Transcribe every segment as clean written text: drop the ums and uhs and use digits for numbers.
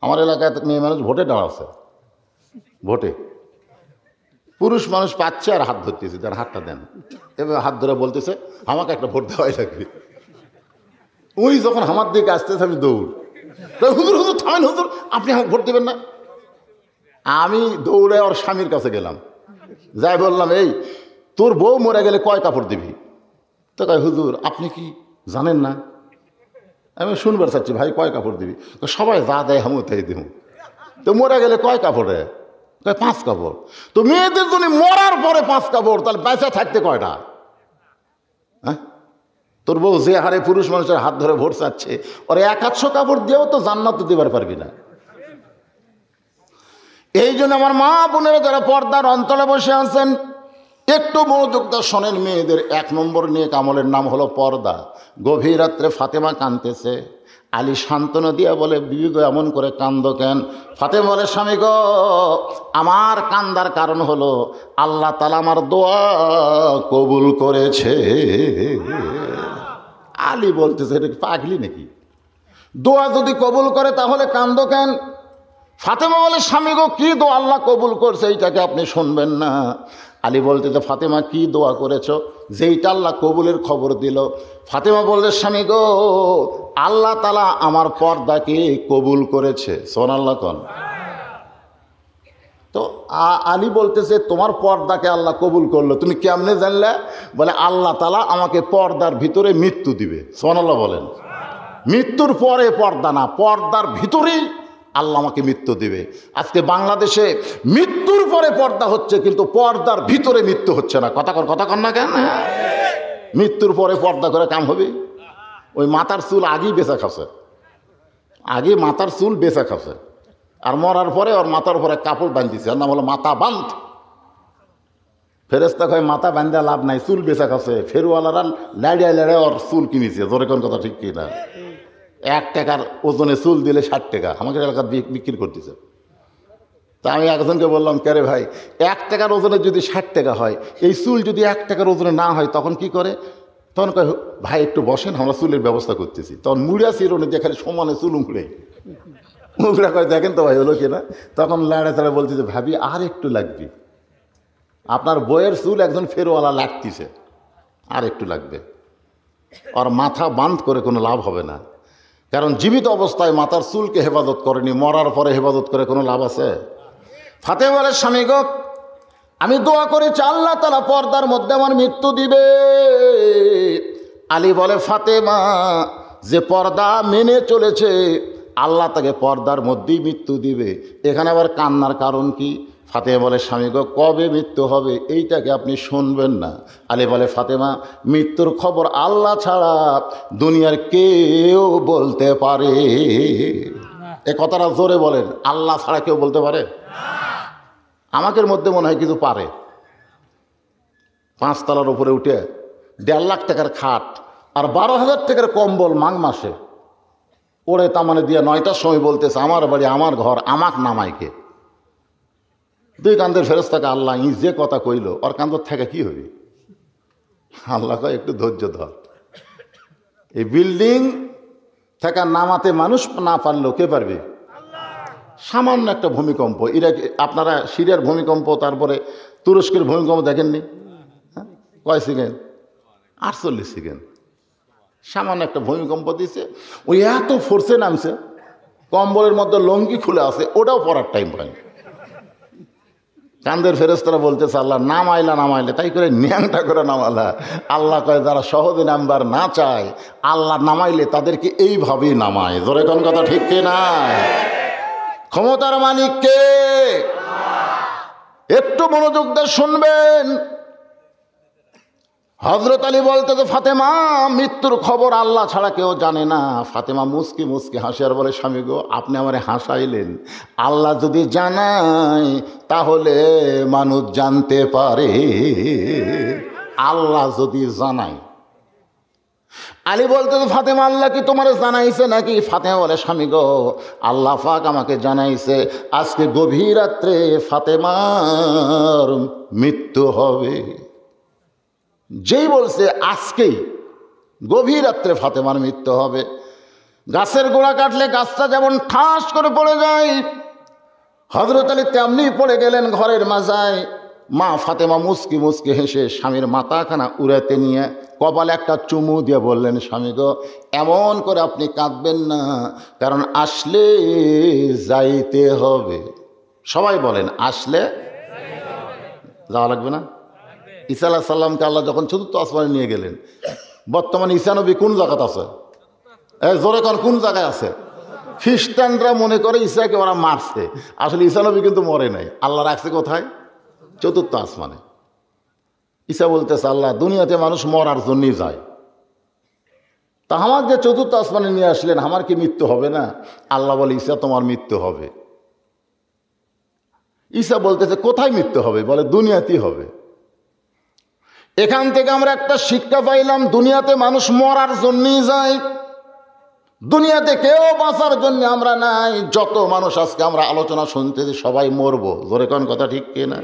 আমার এলাকায় মেয়ে মানুষ ভোটে দাঁড়াচ্ছে, ভোটে পুরুষ মানুষ পাচ্ছে আর হাত ধরতেছে, তার হাতটা দেন, এবার হাত ধরে বলতেছে আমাকে একটা ভোট দেওয়াই লাগবে। উনি যখন আমার দিকে আসতেছে আমি দৌড়, হুজুর হুজুর থামেন হুজুর, আপনি আমাকে ভোট দেবেন না। আমি দৌড়ে ওর স্বামীর কাছে গেলাম, যাই বললাম এই তোর বউ মরে গেলে কয় কাপড় দিবি? তো কয় হুজুর আপনি কি জানেন না? আমি শুনবার চাচ্ছি ভাই কয় কাপড় দিবি? সবাই যা দেয় আমি তাই দিব। তো মরে গেলে কয় কাপড়ে? কয় 5 কাপড়। তো মেয়েদের জন্য মরার পরে 5 কাপড়, তাহলে বেঁচে থাকতে কয়টা? হ্যাঁ, তোর বউ যে হারে পুরুষ মানুষের হাত ধরে ভোট চাচ্ছে, ওর 100 কাপড় দিয়েও তো জান্নাত দিবার পারবি না। এই জন্য আমার মা বোনেরা যারা পর্দার অন্তরে বসে আছেন, একটু মনোযোগ দিয়ে শোনেন। মেয়েদের 1 নম্বর নিয়ে আমলের নাম হলো পর্দা। গভীর রাত্রে ফাতেমা কাঁদতেছে, আলী সান্ত্বনা দিয়া বলে বিবি গো এমন করে কান্দ কেন? ফাতেমা বলে স্বামী গো আমার কান্দার কারণ হলো আল্লাহ তাআলা আমার দোয়া কবুল করেছে। আলী বলতেছে এটা কি পাগলি নাকি? দোয়া যদি কবুল করে তাহলে কান্দ কেন? ফাতেমা বলে স্বামী গো কি দোয়া আল্লাহ কবুল করছে এইটাকে আপনি শুনবেন না? আলী বলতেছে ফাতেমা কি দোয়া করেছো যেইটা আল্লাহ কবুলের খবর দিল? ফাতেমা বলতে স্বামী গো আল্লাহ তাআলা আমার পর্দাকে কবুল করেছে। সুবহানাল্লাহ কোন। তো আলী বলতেছে তোমার পর্দাকে আল্লাহ কবুল করলো, তুমি কেমনে জানলে? বলে আল্লাহ তাআলা আমাকে পর্দার ভিতরে মৃত্যু দিবে। সুবহানাল্লাহ বলেন। মৃত্যুর পরে পর্দা না, পর্দার ভিতরেই আল্লাহ আমাকে মৃত্যু দিবে। আজকে বাংলাদেশে মৃত্যুর পরে পর্দা হচ্ছে, কিন্তু পর্দার ভিতরে মৃত্যু হচ্ছে না। কথা কন না কেন? মৃত্যুর পরে পর্দা করে কাম হবে? ওই মাথার চুল আগেই বেচা খাচ্ছে, আগে মাথার চুল বেচা খাচ্ছে, আর মরার পরে ওর মাথার উপরে কাপড় বাঁধিছে, আর নাম হলো মাথা বান্ধ। ফেরেস্তা কয় মাথা বান্ধা লাভ নাই, চুল বেচা খাচ্ছে। ফেরওয়ালারা লাড়িয়ে ওর চুল কিনেছে। জোরে কোন কথা ঠিক কিনা? 1 টাকার ওজনে চুল দিলে 60 টাকা আমাকে এলাকার বিক্রি করতেছে। তা আমি একজনকে বললাম কে ভাই 1 টাকার ওজনে যদি 60 টাকা হয়, এই চুল যদি 1 টাকার ওজনে না হয় তখন কি করে? তখন কয় ভাই একটু বসেন আমরা চুলের ব্যবস্থা করতেছি। তখন মুড়িয়া চিরুনি দিয়ে খালি সমানে চুল উঁকড়ে মুখরা কয় দেখেন তো ভাই হলো কিনা। তখন লাড়ে তারা বলতেছে ভাবি আর একটু লাগবে, আপনার বইয়ের চুল একজন ফেরওয়ালা লাগতেছে, আর একটু লাগবে। আর মাথা বান্ধ করে কোনো লাভ হবে না, কারণ জীবিত অবস্থায় মাথার চুলকে হেফাজত করেনি, মরার পরে হেফাজত করে কোনো লাভ আছে? ফাতেমা বলে স্বামী গো আমি দোয়া করেছি আল্লাহ তাআলা পর্দার মধ্যে আমার মৃত্যু দিবে। আলী বলে ফাতেমা যে পর্দা মেনে চলেছে আল্লাহ তাকে পর্দার মধ্যেই মৃত্যু দিবে। এখানে আবার কান্নার কারণ কি? ফাতেমা বলে স্বামী গো কবে মৃত্যু হবে এইটাকে আপনি শুনবেন না? আলী বলে ফাতেমা মৃত্যুর খবর আল্লাহ ছাড়া দুনিয়ার কেউ বলতে পারে? এ কথাটা জোরে বলেন, আল্লাহ ছাড়া কেউ বলতে পারে? আমাদের মধ্যে মনে হয় কিছু পারে। 5 তলার উপরে উঠে 1.5 লাখ টাকার খাট আর 12,000 টাকার কম্বল মাঘ মাসে ওরে তামানে দিয়ে 9টার সময় বলতেছে আমার বাড়ি আমার ঘর আমাক নামাইকে। 2 কান্দের ফেরেশতাকে আল্লাহ যে কথা কইল ওর কান্দর থেকে কি হবে? আল্লাহ কয় একটু ধৈর্য ধর। এই বিল্ডিং থেকে নামাতে মানুষ না পারলেও কে পারবে? সামান্য একটা ভূমিকম্প, ইরাক আপনারা সিরিয়ার ভূমিকম্প তারপরে তুরস্কের ভূমিকম্প দেখেননি? কয় সেকেন্ড? 48 সেকেন্ড। সামান্য একটা ভূমিকম্প দিছে, ওই এত ফোর্সে নামছে কম্বলের মধ্যে লঙ্গি খুলে আছে, ওটাও পরার টাইম পায়। কান্দের ফেরেশতারা বলতেছে আল্লাহ নামাইলে তাই করে ন্যাংটা করে নামালা। আল্লাহ কয় যারা সহজে নামবার না চায় আল্লাহ নামাইলে তাদেরকে এইভাবেই নামায়। জোরে কোন কথা ঠিক কিনা? ক্ষমতার মালিক কে? একটু মনোযোগ দিয়ে শুনবেন। হযরত আলী বলতেছে ফাতেমা মৃত্যুর খবর আল্লাহ ছাড়া কেউ জানে না। ফাতেমা মুস্কি মুস্কি হাসি আর বলে স্বামী গো আপনি আমারে হাসাইলেন, আল্লাহ যদি জানায় তাহলে মানুষ জানতে পারে, আল্লাহ যদি জানায়। আলী বলতেছে ফাতেমা আল্লাহ কি তোমার জানাইছে নাকি? ফাতেমা বলে স্বামী গো আল্লাহ পাক আমাকে জানাইছে আজকে গভীর রাত্রে ফাতেমার মৃত্যু হবে। যেই বলছে আজকেই গভীর রাত্রে ফাতেমার মৃত্যু হবে, গাছের গোড়া কাটলে গাছটা যেমন ঠাস করে পড়ে যায়, হযরত আলী তেমনি পড়ে গেলেন ঘরের মাজায়। মা ফাতেমা মুচকি মুচকি হেসে স্বামীর মাথাখানা উড়াতে নিয়ে কপালে একটা চুমু দিয়ে বললেন, স্বামী গো, এমন করে আপনি কাঁদবেন না, কারণ আসলে যাইতে হবে। সবাই বলেন, আসলে যাওয়া লাগবে না? ঈসা আলাইহিস সালামকে আল্লাহ যখন চতুর্থ আসমানে নিয়ে গেলেন, বর্তমানে ঈসা নবী কোন জায়গাতে আছে? জোরে কোন জায়গায় আছে? খ্রিস্টানরা মনে করে ঈসাকে ওরা মারছে, আসলে ঈসা নবী কিন্তু মরে নাই। আল্লাহ রাখছে কোথায়? চতুর্থ আসমানে। ঈসা বলতেছে, আল্লাহ, দুনিয়াতে মানুষ মরার জন্যই যায়, তা আমার যে চতুর্থ আসমানে নিয়ে আসলেন, আমার কি মৃত্যু হবে না? আল্লাহ বলে, ঈসা, তোমার মৃত্যু হবে। ঈসা বলতেছে, কোথায় মৃত্যু হবে? বলে, দুনিয়াতেই হবে। এখান থেকে আমরা একটা শিক্ষা পাইলাম, দুনিয়াতে মানুষ মরার জন্যই যায়, দুনিয়াতে কেউ বাঁচার জন্য আমরা নাই। যত মানুষ আজকে আমরা আলোচনা শুনতেছি সবাই মরবো, জোরে কোন কথা ঠিক কিনা?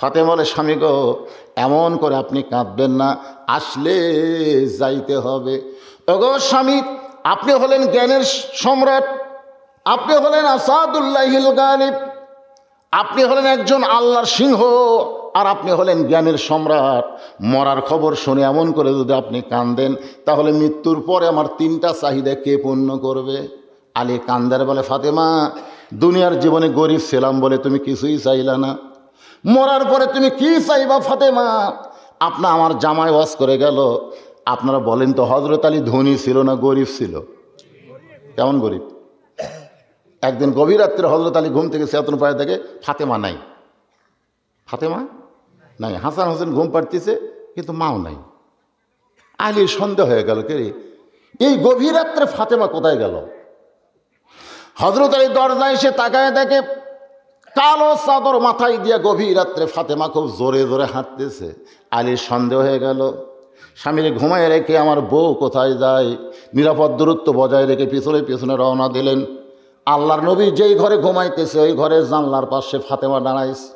ফাতেমা বলে, স্বামী গো, এমন করে আপনি কাঁদবেন না, আসলে যাইতে হবে। ওগো স্বামী, আপনি হলেন জ্ঞানের সম্রাট, আপনি হলেন আসাদুল্লাহিল গালিব, আপনি হলেন একজন আল্লাহর সিংহ, আর আপনি হলেন জ্ঞানের সম্রাট। মরার খবর শুনে এমন করে যদি আপনি কাঁদেন, তাহলে মৃত্যুর পরে আমার তিনটা চাহিদা কে পূর্ণ করবে? আলী কান্দার বলে, ফাতেমা, দুনিয়ার জীবনে গরিব ছিলাম বলে তুমি কিছুই চাইলা না, মরার পরে তুমি কি চাইবা ফাতেমা? আপনার আমার জামাই ওয়াজ করে গেল। আপনারা বলেন তো, হযরত আলী ধনী ছিল না গরিব ছিল? কেমন গরিব? একদিন গভীর রাত্রে হযরত আলী ঘুম থেকে চেতন পায়ে দেখে ফাতেমা নাই। ফাতেমা নাই। হাসান হোসেন ঘুম পাড়তেছে, কিন্তু মাও নাই। আলীর সন্দেহ হয়ে গেল, কে রে, এই গভীর রাত্রে ফাতেমা কোথায় গেল? হযরত আলী দরজায় এসে তাকায় দেখে কালো চাদর মাথায় দিয়া গভীর রাত্রে ফাতেমা খুব জোরে জোরে হাঁটতেছে। আলীর সন্দেহ হয়ে গেল, স্বামীর ঘুমায় রেখে আমার বউ কোথায় যায়? নিরাপদ দূরত্ব বজায় রেখে পিছনে পিছনে রওনা দিলেন। আল্লাহর নবী যেই ঘরে ঘুমাইতেছে ওই ঘরের জানলার পাশে ফাতেমা দাঁড়াইছে।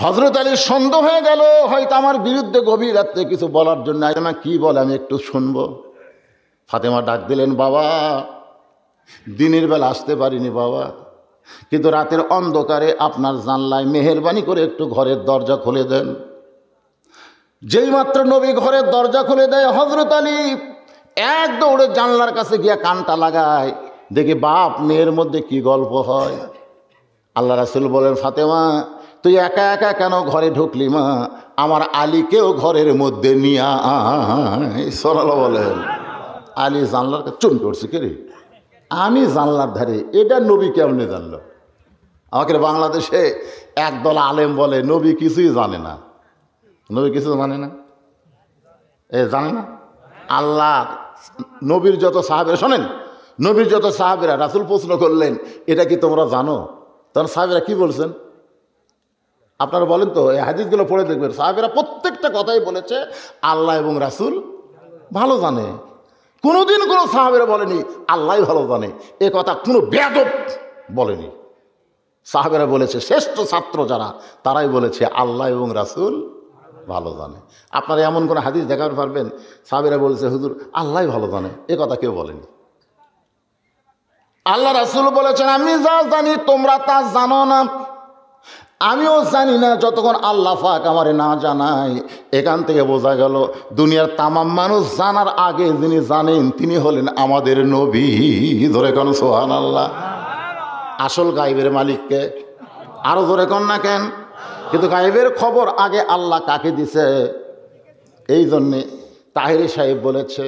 হযরত আলীর সন্দেহ হয়ে গেল, হয়তো আমার বিরুদ্ধে গভীর রাত্রে কিছু বলার জন্য। ফাতেমা কি বলে আমি একটু শুনবো। ফাতেমা ডাক দিলেন, বাবা, দিনের বেলা আসতে পারিনি বাবা, কিন্তু রাতের অন্ধকারে আপনার জানলায় মেহেরবানি করে একটু ঘরের দরজা খুলে দেন। যেই মাত্র নবী ঘরের দরজা খুলে দেয়, হযরত আলী এক দৌড়ে জানলার কাছে গিয়া কানটা লাগায়, দেখি বাপ মেয়ের মধ্যে কি গল্প হয়। আল্লাহ রাসূল বলেন, ফাতেমা, তুই একা একা কেন ঘরে ঢুকলি মা? আমার আলীকেও ঘরের মধ্যে নিয়ে আয়। সাল্লাল্লাহু বলেন। আলী জানলার কাছে চুন করছে, কে রে, আমি জানলার ধারে, এটা নবী কেমনে জানলো? আমাকে বাংলাদেশে একদল আলেম বলে নবী কিছুই জানে না। নবী কিছু জানে না, জানে না। আল্লাহ নবীর যত সাহাবেরা, শোনেন, নবীর যত সাহাবেরা, রাসূল প্রশ্ন করলেন, এটা কি তোমরা জানো? তখন সাহাবেরা কি বলছেন আপনারা বলেন তো, এই হাদিসগুলো পড়ে দেখবেন। সাহাবেরা প্রত্যেকটা কথাই বলেছে আল্লাহ এবং রাসূল ভালো জানে। কোনোদিন কোনো সাহাবেরা বলেনি আল্লাহ ভালো জানে, এ কথা কোনো বেয়াদব বলেনি। সাহাবেরা বলেছে, শ্রেষ্ঠ ছাত্র যারা, তারাই বলেছে আল্লাহ এবং রাসূল ভালো জানে। আপনারা এমন কোনো হাদিস দেখাতে পারবেন সাহাবেরা বলেছে হুজুর আল্লাহ ভালো জানে? এ কথা কেউ বলেনি। আল্লাহ রাসূল বলেছেন, আমি যা জানি তোমরা তা জানো না, আমিও জানি না যতক্ষণ আল্লাহ পাক আমারে না জানায়। এখান থেকে বোঝা গেল দুনিয়ার তামাম মানুষ জানার আগে যিনি জানেন তিনি হলেন আমাদের নবী। ধরে কোন সুবহানাল্লাহ। আসল গায়েবের মালিককে আরো ধরে কোন না কেন? কিন্তু গায়েবের খবর আগে আল্লাহ কাকে দিছে? এই জন্যে তাহেরি সাহেব বলেছে,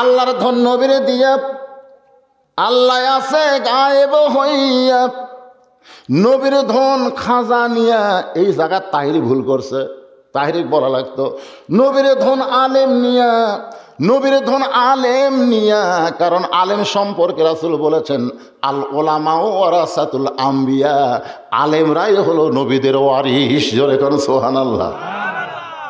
আল্লাহর ধন নবীরে দিয়া আল্লাহ আছে গায়েব হইয়া, নবীর ধন খাজা নিয়া। এই জায়গা তাহিরি ভুল করছে, তাহিরি বলা লাগতো নবীর ধন আলেম নিয়া, নবীর ধন আলেম নিয়া। কারণ আলেম সম্পর্কে রাসূল বলেছেন, আল উলামা ওয়ারাসাতুল আম্বিয়া, আলেমরাই হলো নবীদের ওয়ারিস। জোরে কোন সুবহানাল্লাহ।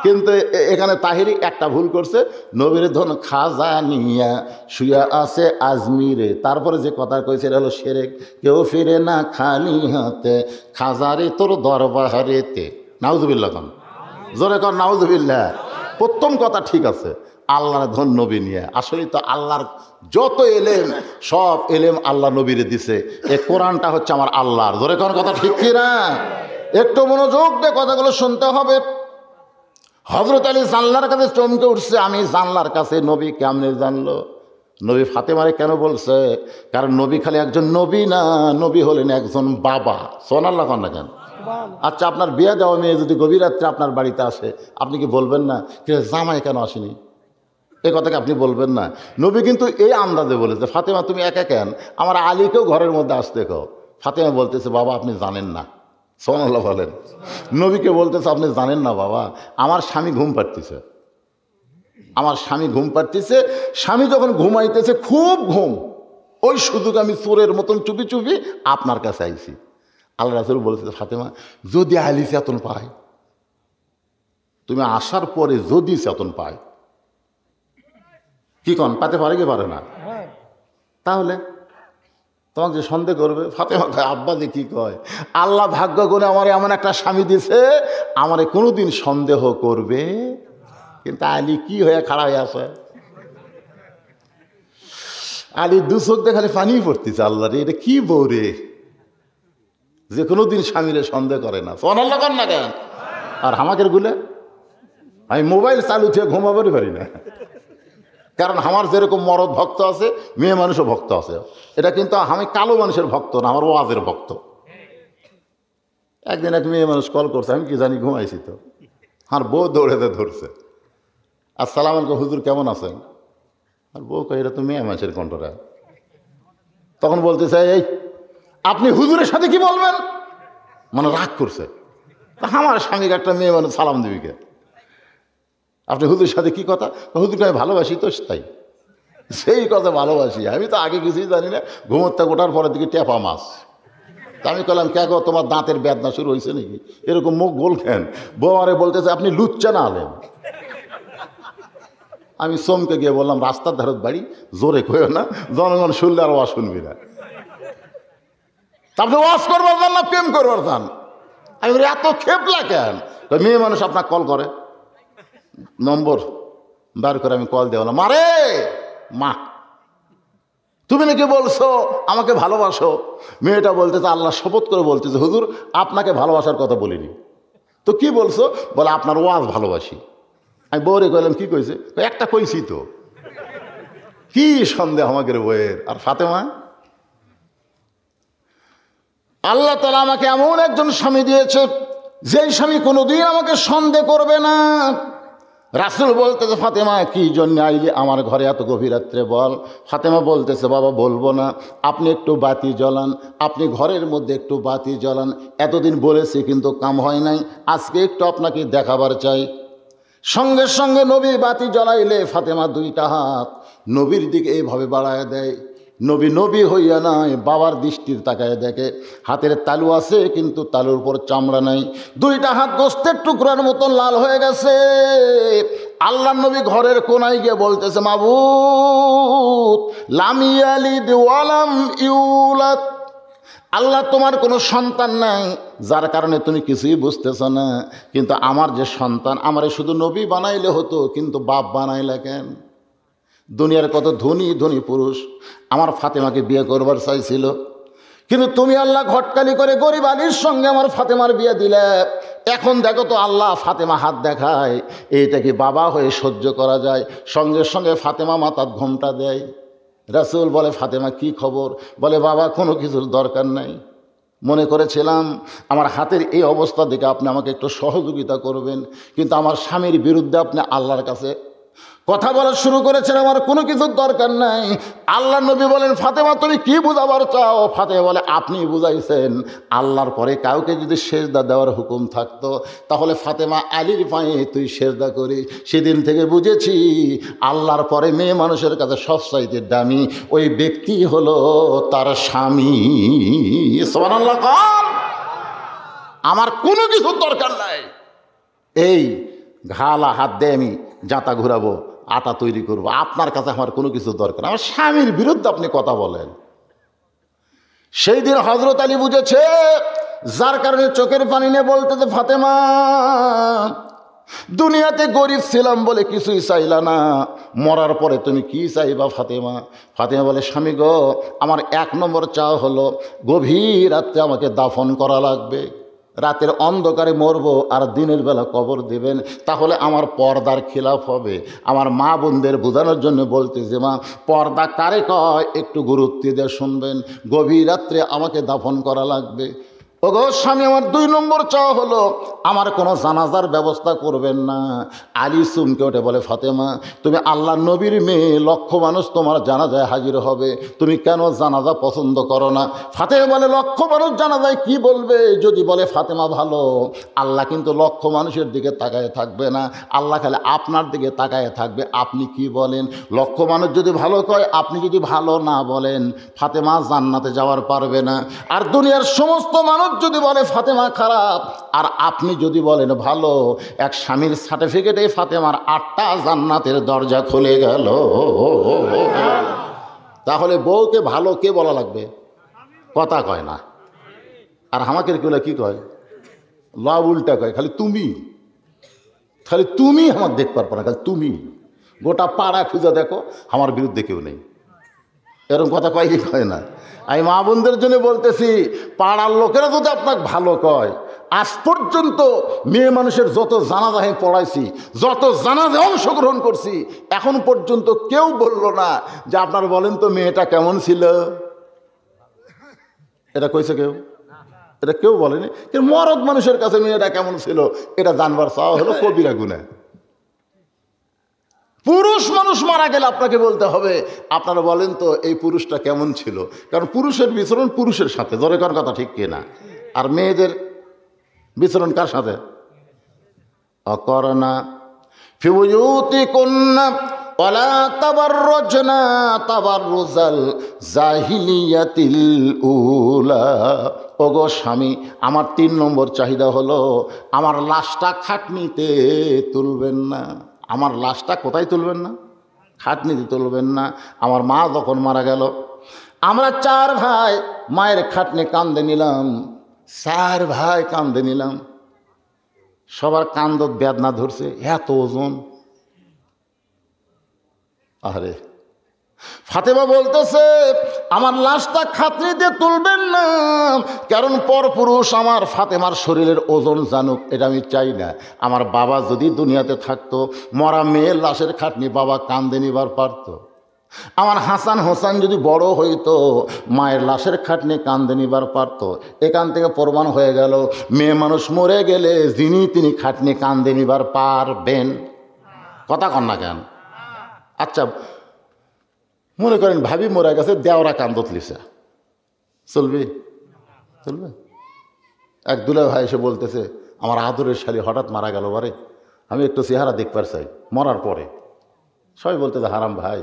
কিন্তু এখানে তাহিরি একটা ভুল করছে, নবীর ধন খাজা নিয়া শুয়া আছে আজমিরে। তারপরে যে কথা কইছে এটা হলো শিরক। কেউ ফিরে না খালি হাতে, খাজারে তোর দরবারেতে। নাউজুবিল্লাহ। কন জোরে কর নাউজুবিল্লাহ। প্রথম কথা ঠিক আছে, আল্লাহর ধন নবী নিয়ে। আসলে তো আল্লাহর যত এলেম সব এলেম আল্লাহ নবীরে দিছে। এই কোরআনটা হচ্ছে আমার আল্লাহর। ধরে কোন কথা ঠিক কি না? একটু মনোযোগ দিয়ে কথাগুলো শুনতে হবে। হযরত আলী জানলার কাছে চমকে উঠছে, আমি জানলার কাছে, নবী কেমনে জানলো? নবী ফাতেমারে কেন বলছে? কারণ নবী খালি একজন নবী না, নবী হলেন একজন বাবা। সুবহানাল্লাহ কন না কেন? আচ্ছা, আপনার বিয়ে দেওয়া মেয়ে যদি গভীর রাত্রে আপনার বাড়িতে আসে, আপনি কি বলবেন না জামাই কেন আসেনি? এই কথাকে আপনি বলবেন না? নবী কিন্তু এই আন্দাজে বলেছে, ফাতেমা তুমি একা কেন, আমার আলীকেও ঘরের মধ্যে আসতে কও। ফাতেমা বলতেছে, বাবা আপনি জানেন না। সুবহানাল্লাহ বলেন। নবীকে বলতেছে, আপনি জানেন না বাবা, আমার স্বামী ঘুম পাড়তেছে, আমার স্বামী ঘুম পাড়তেছে। স্বামী যখন ঘুমাইতেছে, খুব ঘুম, ওই সুযোগ আমি চোরের মতন চুপি চুপি আপনার কাছে আইছি। আল্লাহ রাসূল বলেছে, ফাতেমা যদি আলী চেতন পায়, তুমি আসার পরে যদি চেতন পায়, কি কন পাতে পারে কি পারে না? তাহলে তোমাকে যে সন্দেহ করবে। ফাতেমা কয়, আব্বা যে কি কয়, আল্লাহ ভাগ্য গুণে আমার এমন একটা স্বামী দিছে, আমারে কোনোদিন সন্দেহ করবে। কিন্তু আলী কি হয়ে খাড়া হয়ে আছে, আলী দু চোখ দিয়ে খালি পানি পড়তেছে, আল্লাহ রে এটা কি বউ রে, যে কোনোদিন স্বামীরে সন্দেহ করে না। সুবহানাল্লাহ কর না কেন? আর আমাদের গুলে আমি মোবাইল চালু থেকে ঘুমাবারই পারি না, কারণ আমার যেরকম মরদ ভক্ত আছে, মেয়ে মানুষও ভক্ত আছে। এটা কিন্তু আমি কালো মানুষের ভক্ত না, আমার ওয়াজের ভক্ত। একদিন এক মেয়ে মানুষ কল করছে, আমি কি জানি ঘুমাইছি তো, আর বউ দৌড়েতে ধরছে, আসসালামু আলাইকুম হুজুর কেমন আছেন? আর বউ কয়, এটা তো মেয়ে মানুষের কণ্ঠটা। তখন বলতেছে, এই আপনি হুজুরের সাথে কি বলবেন? মানে রাগ করছে, আমার স্বামীকে একটা মেয়ে মানুষ সালাম দিবি কে? আপনি হুজুরের সাথে কি কথা? হুজুরকে আমি ভালোবাসি তো, তাই সেই কথা ভালোবাসি। আমি তো আগে কিছুই জানি না, ঘুমোতে গোটার পরের দিকে টেপা মাছ। তা আমি বললাম, কে গো তোমার দাঁতের বেদনা শুরু হয়েছে নাকি? এরকম মুখ গোল খেন। বউ আরে বলতেছে, আপনি লুচ্চা না আলেন। আমি চমকে গিয়ে বললাম, রাস্তার ধারত বাড়ি, জোরে কইও না, জনগণ শুনলে আর ওয়াজ শুনবি না। আপনি ওয়াজ করবার যান না প্রেম করবার যান? আমি এত খেপলা কেন? মেয়ে মানুষ আপনার কল করে, নম্বর বার করে আমি কল দেওয়া, মারে মা তুমি নাকি বলছো আমাকে ভালোবাসো? মেয়েটা বলতেছে, আল্লাহ শপথ করে বলতেছে, হুজুর আপনাকে ভালোবাসার কথা বলিনি তো। কি বলছো? বলে আপনার ওয়াজ ভালোবাসি। আমি বউরে কইলাম, কি কইছে? একটা কইছি তো। কি সন্দেহ আমাদের বইয়ের। আর ফাতেমা, আল্লাহ তাআলা আমাকে এমন একজন স্বামী দিয়েছে, যেই স্বামী কোনোদিন আমাকে সন্দেহ করবে না। রাসূল বলতেছে, ফাতেমা কি জন্য আইলি আমার ঘরে এত গভীর রাত্রে বল? ফাতেমা বলতেছে, বাবা বলবো না, আপনি একটু বাতি জ্বালান, আপনি ঘরের মধ্যে একটু বাতি জ্বালান। এতদিন বলেছি কিন্তু কাম হয় নাই, আজকে একটু আপনাকে দেখাবার চাই। সঙ্গে সঙ্গে নবী বাতি জ্বালাইলে ফাতেমা দুইটা হাত নবীর দিকে এইভাবে বাড়ায় দেয়। নবী নবী হইয়া নাই, বাবার দৃষ্টির তাকায় দেখে হাতের তালু আছে, কিন্তু তালুর উপর চামড়া নাই। দুইটা হাত গোস্তের টুকরার মতন লাল হয়ে গেছে। আল্লাহ নবী ঘরের কোনায় গিয়ে বলতেছে, মাবুদ লাম ইয়ালিদ ওয়ালাম ইউলাদ, আল্লাহ তোমার কোনো সন্তান নাই, যার কারণে তুমি কিছুই বুঝতেছ না। কিন্তু আমার যে সন্তান, আমারে শুধু নবী বানাইলে হতো, কিন্তু বাপ বানাইলে কেন? দুনিয়ার কত ধনী ধনী পুরুষ আমার ফাতেমাকে বিয়ে করবার চাইছিল, কিন্তু তুমি আল্লাহ ঘটকালি করে গরিব আলীর সঙ্গে আমার ফাতেমার বিয়ে দিলে। এখন দেখো তো আল্লাহ ফাতেমা হাত দেখায়, এইটা কি বাবা হয়ে সহ্য করা যায়? সঙ্গে সঙ্গে ফাতেমা মাথার ঘোমটা দেয়। রাসূল বলে, ফাতেমা কি খবর? বলে, বাবা কোনো কিছুর দরকার নাই, মনে করেছিলাম আমার হাতের এই অবস্থা দেখে আপনি আমাকে একটু সহযোগিতা করবেন, কিন্তু আমার স্বামীর বিরুদ্ধে আপনি আল্লাহর কাছে কথা বলা শুরু করেছেন, আমার কোনো কিছুর দরকার নাই। আল্লাহ নবী বলেন, ফাতেমা তুমি কি বুঝাবার চাও? ফাতেমা বলে, আপনি বুঝাইছেন, আল্লাহর পরে কাউকে যদি সেজদা দেওয়ার হুকুম থাকতো, তাহলে ফাতেমা আলীর পায়ে তুই সেজদা করিস। সেদিন থেকে বুঝেছি আল্লাহর পরে মেয়ে মানুষের কাছে সবচাইতে দামি ওই ব্যক্তি হলো তার স্বামী। সুবহানাল্লাহ। আমার কোনো কিছুর দরকার নাই, এই ঘালা হাত দিয়ে আমি জাঁতা ঘুরাবো, আটা তৈরি করবো, আপনার কাছে আমার কোনো কিছু দরকার। আমার স্বামীর বিরুদ্ধে আপনি কথা বলেন। সেই দিন হযরত আলী বুঝেছে, যার কারণে চোখের পানি নিয়ে বলতেছে, ফাতেমা দুনিয়াতে গরিব ছিলাম বলে কিছুই চাইলা না, মরার পরে তুমি কি চাইবা ফাতেমা? ফাতেমা বলে, স্বামী গো, আমার 1 নম্বর চাওয়া হলো গভীর রাত্রে আমাকে দাফন করা লাগবে। রাতের অন্ধকারে মরবো আর দিনের বেলা কবর দেবেন, তাহলে আমার পর্দার খিলাফ হবে। আমার মা বোনদের বোঝানোর জন্য বলতে যে, মা, পর্দা কারে কয় একটু গুরুত্ব দিয়ে শুনবেন। গভীর রাত্রে আমাকে দাফন করা লাগবে। ওগো স্বামী, আমার 2 নম্বর চাওয়া হলো আমার কোনো জানাজার ব্যবস্থা করবেন না। আলী চমকে ওঠে, বলে, ফাতেমা, তুমি আল্লাহ নবীর মেয়ে, লক্ষ মানুষ তোমার জানাজায় হাজির হবে, তুমি কেন জানাজা পছন্দ করো না? ফাতেমা বলে, লক্ষ মানুষ জানাজায় কি বলবে? যদি বলে ফাতেমা ভালো, আল্লাহ কিন্তু লক্ষ মানুষের দিকে তাকায় থাকবে না, আল্লাহ খালি আপনার দিকে তাকায় থাকবে। আপনি কি বলেন? লক্ষ মানুষ যদি ভালো কয়, আপনি যদি ভালো না বলেন, ফাতেমা জান্নাতে যাওয়ার পারবে না। আর দুনিয়ার সমস্ত মানুষ যদি বলে ফাতেমা খারাপ, আর আপনি যদি বলেন ভালো, এক স্বামীর সার্টিফিকেটে ফাতেমার 8টা জান্নাতের দরজা খুলে গেল। তাহলে বউকে ভালো কে বলা লাগবে? কথা কয় না। আর আমাকে কেউ কি কয়? লাভ উল্টা কয়, খালি তুমি আমার দেখতে পারবো না, খালি তুমি। গোটা পাড়া খুঁজে দেখো, আমার বিরুদ্ধে কেউ নেই। এরকম কথা কয় কি কয় না? আমি মা বোনদের জন্য বলতেছি, পাড়ার লোকেরা যদি আপনাকে ভালো কয়, আজ পর্যন্ত মেয়ে মানুষের যত জানাজা আমি পড়াইছি, যত জানাজা অংশগ্রহণ করছি, এখন পর্যন্ত কেউ বলল না যে আপনার বলেন তো মেয়েটা কেমন ছিল। এটা কইছে কেউ? এটা কেউ বলেনি। কিন্তু মরদ মানুষের কাছে মেয়েটা কেমন ছিল এটা জানবার চাওয়া হলো কবিরা গুনাহ। পুরুষ মানুষ মারা গেলে আপনাকে বলতে হবে, আপনারা বলেন তো এই পুরুষটা কেমন ছিল। কারণ পুরুষের বিচরণ পুরুষের সাথে, জোরে কার কথা ঠিক কিনা? আর মেয়েদের বিচরণ কার সাথে? অকরনা ফি বুয়ুতিকুন্না ওয়ালা তাবাররুজনা তাবাররুজাল জাহিলিয়াতিল উলা। ওগো স্বামী, আমার 3 নম্বর চাহিদা হলো আমার লাশটা খাটনিতে তুলবেন না। আমার লাশটা কোথায় তুলবেন না? খাটনিতে তুলবেন না। আমার মা যখন মারা গেল, আমরা 4 ভাই মায়ের খাটনি কান্দে নিলাম, 4 ভাই কান্দে নিলাম। সবার কান্দত বেদনা ধরছে, এত ওজন। আরে ফাতেমা বলতেছে, আমার লাশটা খাটনিতে তুলবেন না, কারণ পরপুরুষ আমার ফাতেমার শরীরের ওজন জানুক, এটা আমি চাই না। আমার বাবা যদি দুনিয়াতে থাকতো, মরা মেয়ের লাশের খাটনি বাবা কান্দে নিবার পারতো। আমার হাসান হোসেন যদি বড় হইতো, মায়ের লাশের খাটনি কান্দে নিবার পারতো। এখান থেকে প্রমাণ হয়ে গেল, মেয়ে মানুষ মরে গেলে যিনি তিনি খাটনি কান্দে নিবার পারবেন। কথা কন না কেন? আচ্ছা, মনে করেন ভাবি মরে গেছে, দেওরা কান্দত লিসা, চলবে? এক দুলা ভাই এসে বলতেছে, আমার আদরের শালী হঠাৎ মারা গেল, বারে আমি একটু চেহারা দেখবার চাই মরার পরে। সবাই বলতেছে, হারাম ভাই,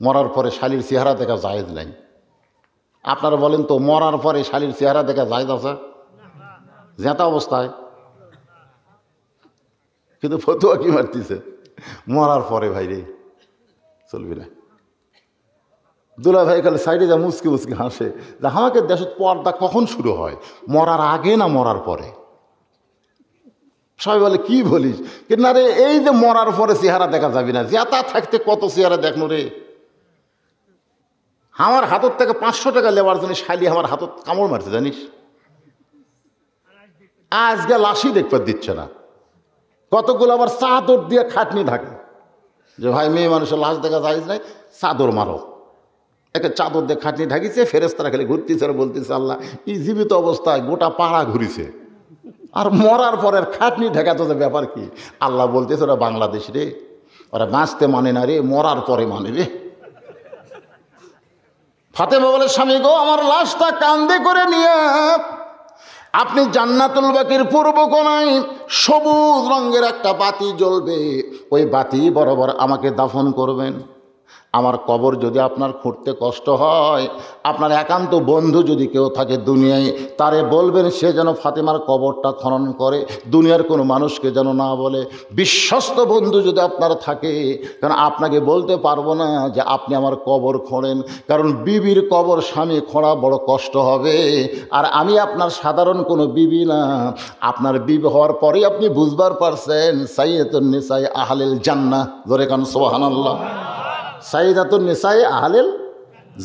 মরার পরে শালীর চেহারা দেখা জায়েজ নাই। আপনারা বলেন তো, মরার পরে শালীর চেহারা দেখা জায়েজ আছে? জেতা অবস্থায়। কিন্তু ফতুয়া কি মারতেছে, মরার পরে ভাই রে চলবি না। দুলা ভাই খালি সাইডে যা মুসকি মুসকি হাসে, যে আমাকে দেশের পর্দা কখন শুরু হয়, মরার আগে না মরার পরে? সবাই বলে, কি বলিস? কিন্তু না রে, এই যে মরার পরে চেহারা দেখা যাবি না, জেতা থাকতে কত চেহারা দেখনো রে। আমার হাতত থেকে 500 টাকা লেবার জন্য শালি আমার হাতত কামড় মারছে, জানিস? আজকে লাশই দেখবার দিচ্ছে না। কতগুলো আবার চাদর দিয়ে খাটনি ঢাকে, যে ভাই মেয়ে মানুষের লাশ দেখা যায় নাই, চাদর মারো। একটা চাদর দিয়ে খাটনি ঢাকিছে, ফেরেশতারা খালি ঘুরতেছে আর বলতেছে, আল্লাহ এই জীবিত অবস্থায় গোটা পাড়া ঘুরিছে, আর মরার পরের খাটনি ঢাকাতে ব্যাপার কি? আল্লাহ বলতেছে, ওরা বাংলাদেশ রে, ওরা বাঁচতে মানে না রে, মরার পরে মানে রে। ফাতেমা বলে, স্বামী গো, আমার লাশটা কান্দে করে নিয়ে আপনি জান্নাতুল বাকির পূর্ব কোণায় সবুজ রঙের একটা বাতি জ্বলবে, ওই বাতি বরাবর আমাকে দাফন করবেন। আমার কবর যদি আপনার খুঁড়তে কষ্ট হয়, আপনার একান্ত বন্ধু যদি কেউ থাকে দুনিয়ায়, তারে বলবেন সে যেন ফাতেমার কবরটা খনন করে, দুনিয়ার কোনো মানুষকে যেন না বলে। বিশ্বস্ত বন্ধু যদি আপনার থাকে, কারণ আপনাকে বলতে পারবো না যে আপনি আমার কবর খোঁড়েন, কারণ বিবির কবর স্বামী খোঁড়া বড় কষ্ট হবে। আর আমি আপনার সাধারণ কোনো বিবি না, আপনার বিবি হওয়ার পরেই আপনি বুঝবার পারছেন সাইয়্যিদাতুন নিসাই আহলিল জান্নাহ। জোরে কান সুবহানাল্লাহ। সাইয়্যিদাতুন নিসাই আহলিল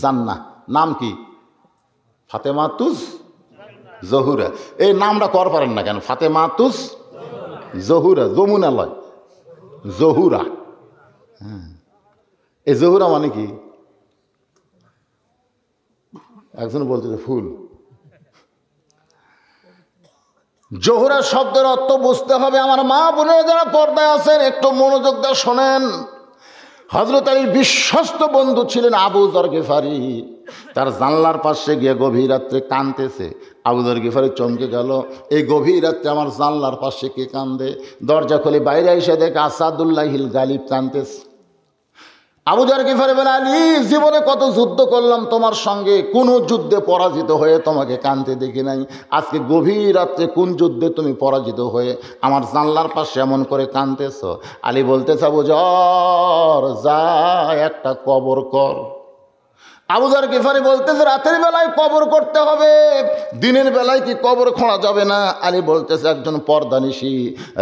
জান্নাহ নাম কি? ফাতেমাতুজ জহুরা। এই নামটা কর পারেন না কেন? ফাতেমাতুজ জহুরা, যমুনা লয়, জহুরা। হ্যাঁ, এই জহুরা মানে কি? একজন বলতেছে ফুল। জহুরা শব্দের অর্থ বুঝতে হবে। আমার মা বোনেরা যারা পর্দায় আছেন একটু মনোযোগ দিয়ে শোনেন। হযরত আলীর বিশ্বস্ত বন্ধু ছিলেন আবু যর গিফারি। তার জানলার পাশে গিয়ে গভীর রাত্রে কাঁদতেছে। আবু যর গিফারি চমকে গেল, এই গভীর রাত্রে আমার জানলার পাশে কে কান্দে? দরজা খুলে বাইরে এসে দেখে আসাদুল্লাহিল গালিব কাঁদতেছে। আবু যর গিফারি বলে, আলী, জীবনে কত যুদ্ধ করলাম তোমার সঙ্গে, কোনো যুদ্ধে পরাজিত হয়ে তোমাকে কাঁদতে দেখি নাই। আজকে গভীর রাত্রে কোন যুদ্ধে তুমি পরাজিত হয়ে আমার জানলার পাশে এমন করে কাঁদতেছ? আলী বলতেছে, আবু যর, যা একটা কবর কর। আবু যর গিফারি বলতেছে, রাতের বেলায় কবর করতে হবে, দিনের বেলায় কি কবর খোঁড়া যাবে না? আলী বলতেছে, একজন পর্দানিশী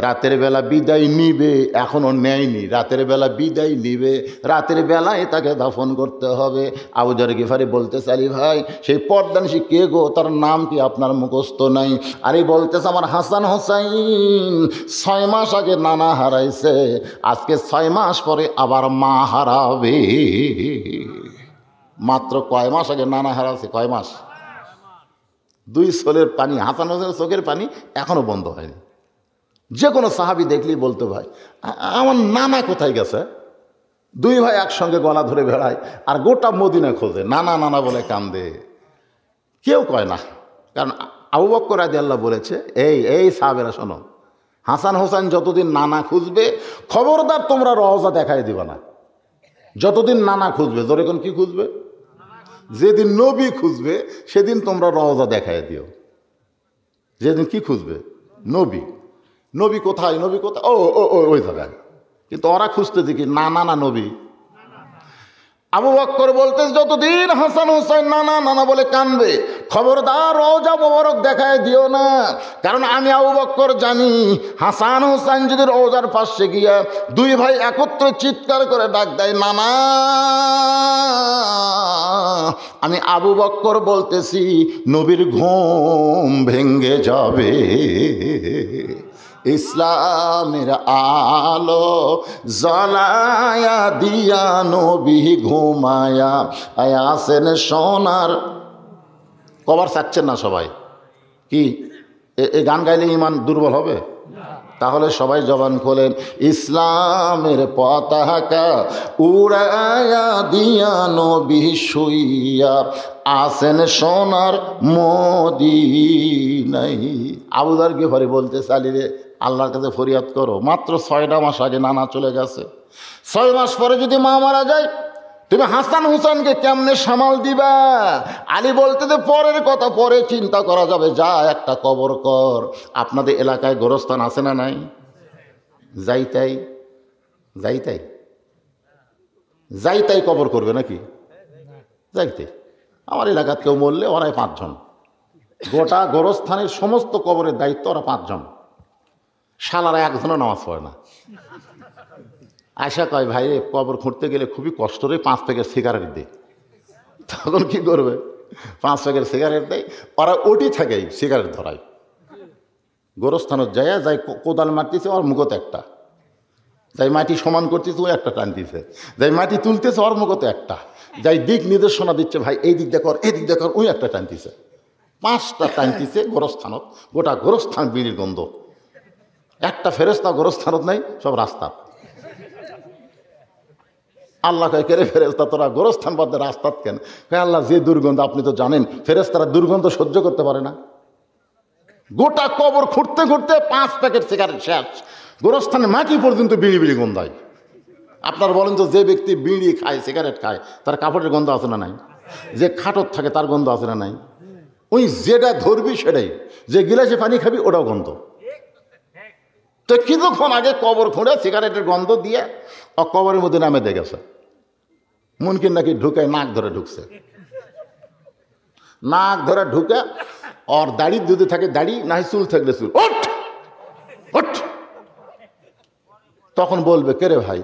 রাতের বেলা বিদায় নিবে, এখনো নেয়নি, রাতের বেলা বিদায় নিবে, রাতের বেলায় তাকে দাফন করতে হবে। আবু যর গিফারি বলতেছে, আলী ভাই, সেই পর্দানিশী কে গো? তার নাম কি আপনার মুখস্থ নাই? আলী বলতেছে, আমার হাসান হোসাইন 6 মাস আগে নানা হারাইছে, আজকে 6 মাস পরে আবার মা হারাবে। মাত্র কয় মাস আগে নানা হারাচ্ছে, কয় মাস? 2 চোখের পানি, হাসান হোসেনের চোখের পানি এখনো বন্ধ হয়নি। যে কোনো সাহাবি দেখলেই বলতো, ভাই আমার নানা কোথায় গেছে? 2 ভাই একসঙ্গে গলা ধরে বেড়ায় আর গোটা মদিনা খোঁজে, নানা নানা বলে কান্দে। কেউ কয় না, কারণ আবু বকর রাদিয়াল্লাহু বলেছে, এই সাহাবেরা শোনো, হাসান হোসেন যতদিন নানা খুঁজবে, খবরদার তোমরা রওজা দেখাই দিবা না। যতদিন নানা খুঁজবে, জোরে কোন কি খুঁজবে? যেদিন নবী খুঁজবে সেদিন তোমরা রওজা দেখায় দিও। যেদিন কি খুঁজবে? নবী। নবী কোথায়? নবী কোথায়? ও ওই জায়গায়। কিন্তু ওরা খুঁজতে দেখি নানা না নবী। আবু বকর বলতে, যতদিন হাসান হোসেন নানা নানা বলে কানবে, খবরদার রওজা মোবারক দেখায় দিও না। কারণ আমি আবু বকর জানি, হাসান হোসেন যদি রওজার পাশে গিয়া 2 ভাই একত্রে চিৎকার করে ডাক দেয় নানা, আমি আবু বকর বলতেছি নবীর ঘুম ভেঙ্গে যাবে। ইসলামের আলো জ্বালায়া দিয়া নবী ঘুমায়া আসেন সোনার। কবার চাচ্ছেন না সবাই? কি এই গান গাইলে ইমান দুর্বল হবে? তাহলে সবাই জবান খোলেন, ইসলামের পতাকা উড়ায়া দিয়া নবী শুইয়া আসেন সোনার মদিনায়। আবু যর গিফারি বলতে, চালি রে, আল্লাহর কাছে ফরিয়াদ করো, মাত্র 6টা মাস আগে নানা চলে গেছে, 6 মাস পরে যদি মা মারা যায়, তুমি হাসান হুসেনকে কেমনে সামাল দিবা? আলী বলতে, যে পরের কথা পরে চিন্তা করা যাবে, যা একটা কবর কর। আপনাদের এলাকায় গোরস্থান আছে না নাই? যাইতাই কবর করবে নাকি? যাইতে। আমার এলাকার কেউ মরলে ওরাই 5 জন, গোটা গোরস্থানের সমস্ত কবরের দায়িত্ব ওরা 5 জন। শালারা একজনও নামাজ পড়ে না। আয়সা কয়, ভাই কবর খুঁড়তে গেলে খুবই কষ্ট রে, 5 প্যাকেট সিগারেট দে। তখন কি করবে? 5 প্যাকেট সিগারেট দেয়, ওরা ওটি থেকেই সিগারেট ধরায়। গোরস্থানত যাই কোদাল মারতেছে, ওর মুখতে একটা, যাই মাটি সমান করতেছে ও একটা টানতেছে, যাই মাটি তুলতেছে ওর মুখতে একটা, যাই দিক নির্দেশনা দিচ্ছে, ভাই এই দিক দেখর, এই দিক দেখর, ওই একটা টানতেছে। 5টা টানতেছে গোরস্থানত, গোটা গোরস্থান বিড়ির গন্ধ। একটা ফেরেস্তা গোরস্থানত নাই, সব রাস্তা। আল্লাহ কয়, কে রে ফেরেস্তা, তোরা গোরস্থান বাদে রাস্তাত কেন? আল্লাহ, যে দুর্গন্ধ, আপনি তো জানেন ফেরেস্তারা দুর্গন্ধ সহ্য করতে পারে না। গোটা কবর খুঁড়তে খুঁড়তে 5 প্যাকেট সিগারেট শেষ, গোরস্থানে মাটি পর্যন্ত বিড়ি বিড়ি গন্ধায়। আপনার বলেন তো, যে ব্যক্তি বিড়ি খায়, সিগারেট খায়, তার কাপড়ের গন্ধ আছে না নাই? যে খাটত থাকে তার গন্ধ আছে না নাই? ওই যেটা ধরবি সেটাই, যে গিলাসে পানি খাবি ওটাও গন্ধ। তো কিছুক্ষণ আগে কবর খুঁড়ে সিগারেটের গন্ধ দিয়ে কবরের মধ্যে নামে দিয়ে গেছে। মুনকিন নাকি ঢুকে নাক ধরে ঢুকছে, নাক ধরে ঢুকে ওর দাড়ি যদি থাকে দাড়ি, না চুল থাকলে চুল, ওঠ ওঠ। তখন বলবে, কে রে ভাই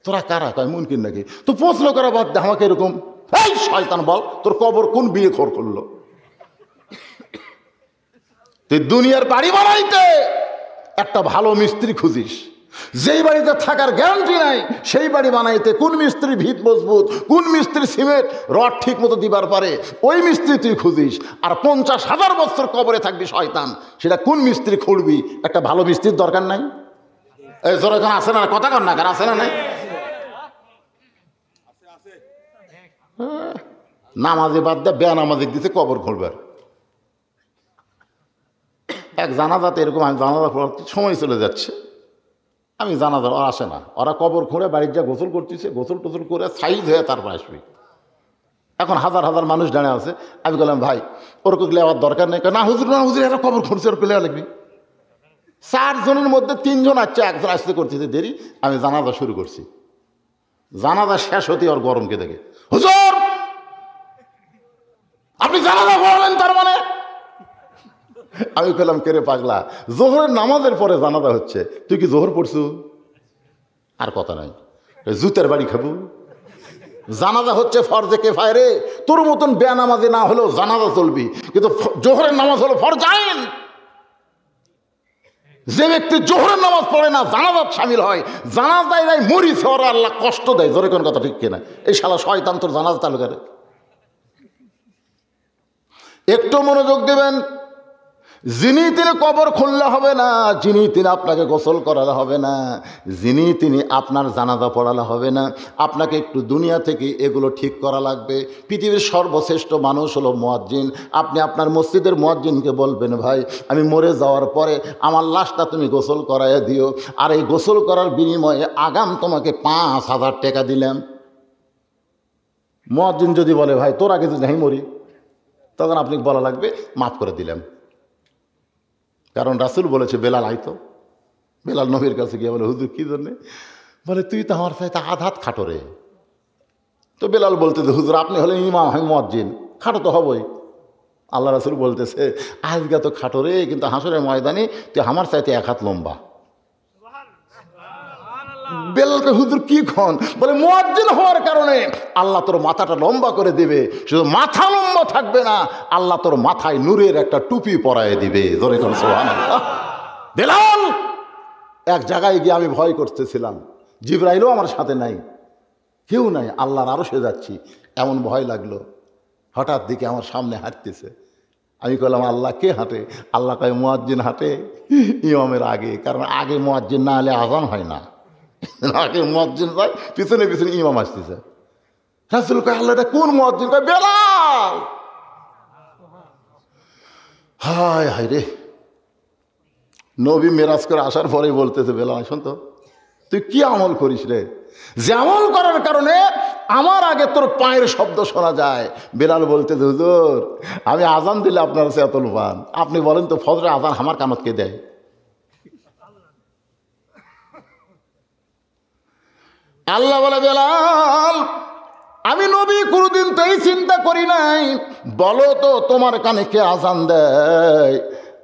তোরা কারা? কয় মুনকিন নাকি। তো প্রশ্ন করা বাদ দে, আমাকে এরকম এই শয়তান বল তোর কবর কোন বিয়ে খোর করলো? তুই দুনিয়ার বাড়ি বানাইতে একটা ভালো মিস্ত্রি খুঁজিস, যেই বাড়িতে থাকার গ্যারান্টি নাই সেই বাড়ি বানাইতে কোন মিস্ত্রি ভিত মজবুত, কোন মিস্ত্রি সিমেন্ট রড ঠিক মতো দিবার পারে, ওই মিস্ত্রি তুই খুঁজিস। আর 50,000 বছর কবরে থাকবি শয়তান, সেটা কোন মিস্ত্রি খুঁড়বি? একটা ভালো মিস্ত্রির দরকার নাই? এই জোরে এখন আসে না, কথা কর না, কেন আসে না? নাই নামাজে বাদ দেয়, বেনামাজি দিতে কবর খুঁড়বার। এক জানাজাতে এরকম, আমি জানাজা সময় চলে যাচ্ছে, আমি জানাজা, ওরা আসে না, ওরা কবর খুঁড়ে বাড়ির যা গোসল করতেছে, গোসল টোসল করে সাইজ হয়ে তারপর আসবে। এখন হাজার হাজার মানুষ দাঁড়িয়ে আছে। আমি বললাম, ভাই ওরকম লেওয়ার দরকার নেই। না হুজুর, না হুজুর, এরা কবর খুঁড়ছে, ওরকম লেওয়া লাগবে। 4 জনের মধ্যে 3 জন আসছে, একজন আসতে করতেছে দেরি। আমি জানাজা শুরু করছি, জানাজা শেষ হতে ওর গরমকে দেখে, হুজুর আপনি জানাজা পড়ালেন তার মানে? আমি পেলাম, কেরে পাগলা, জোহরের নামাজের পরে জানাজা হচ্ছে, তুই কি জোহর পড়ছু? আর কথা নাই, জুতের বাড়ি খাবো। জানাজা হচ্ছে ফরজে কিফায়া রে, তোর মতন বেনামাজি না হলেও জানাজা চলবি, কিন্তু জোহরের নামাজ হলো ফরজ আইন। যে ব্যক্তি জোহরের নামাজ পড়ে না, জানাজাত শামিল হয়, জানাজায় যায় মরিছে, ওরা আল্লাহ কষ্ট দেয়। জোরে কোন কথা ঠিক কিনা? এই শালা শয়তান তোর জানাজা চালু করে। একটু মনোযোগ দেবেন, যিনি তিনি কবর খুললে হবে না, যিনি তিনি আপনাকে গোসল করালে হবে না, যিনি তিনি আপনার জানাজা পড়ালে হবে না। আপনাকে একটু দুনিয়া থেকে এগুলো ঠিক করা লাগবে। পৃথিবীর সর্বশ্রেষ্ঠ মানুষ হলো মুয়াজ্জিন। আপনি আপনার মসজিদের মুয়াজ্জিনকে বলবেন, ভাই আমি মরে যাওয়ার পরে আমার লাশটা তুমি গোসল করাইয়া দিও, আর এই গোসল করার বিনিময়ে আগাম তোমাকে 5,000 টাকা দিলাম। মুয়াজ্জিন যদি বলে, ভাই তোর আগে যদি আমি মরি, তখন আপনি বলা লাগবে, মাফ করে দিলাম। কারণ রাসূল বলেছে, বেলাল আইতো, বেলাল নবীর কাছে গিয়ে বলে, হুজুর কি জন্যে? বলে, তুই তো আমার চাইতে আধাত খাটো রে। তো বেলাল বলতেছে, হুজুর আপনি হলেন ইমাম, আমি মুয়াজ্জিন, খাটো তো হবই। আল্লাহ রাসূল বলতেছে, আজকে তো খাটো রে, কিন্তু হাসরের ময়দানে তুই আমার চাইতে 1 হাত লম্বা। বেলালকে, হুজুর কি খন? বলে, মুয়াজ্জিন হওয়ার কারণে আল্লাহ তোর মাথাটা লম্বা করে দিবে। শুধু মাথা লম্বা থাকবে না, আল্লাহ তোর মাথায় নূরের একটা টুপি পরায় দিবে। জোরে কোন সুবহানাল্লাহ। বেলাল, এক জায়গায় গিয়ে আমি ভয় করতেছিলাম, জিবরাইলও আমার সাথে নাই, কেউ নাই, আল্লাহর আরশে যাচ্ছি, এমন ভয় লাগলো। হঠাৎ দিকে আমার সামনে হাঁটতেছে। আমি বললাম, আল্লাহ কে হাঁটে? আল্লাহ কয়, মুয়াজ্জিন হাঁটে ইমামের আগে, কারণ আগে মুয়াজ্জিন না হলে আযান হয় না। আগে মুয়াজ্জিন যায়, পিছনে পিছনে ইমাম আসতেছে। রাসূল কয়, আল্লাহ এটা কোন মুয়াজ্জিন? কয়, বেলাল। হায় হায় রে, নবী মেরাজ করে আসার পরে বলতেছে, বেলাল শোন তো, তুই কি আমল করিস রে, যে আমল করার কারণে আমার আগে তোর পায়ের শব্দ শোনা যায়। বেলাল বলতেছে, হুজুর আমি আজান দিলে আপনার কাছে এত লোভান, আপনি বলেন তো ফজরের আজান আমার কানত কে দেয়? আল্লাহ বলে, বেলাল আমি নবী কোনোদিন তো এই চিন্তা করি নাই, বলো তো তোমার কানে কে আজান দেয়?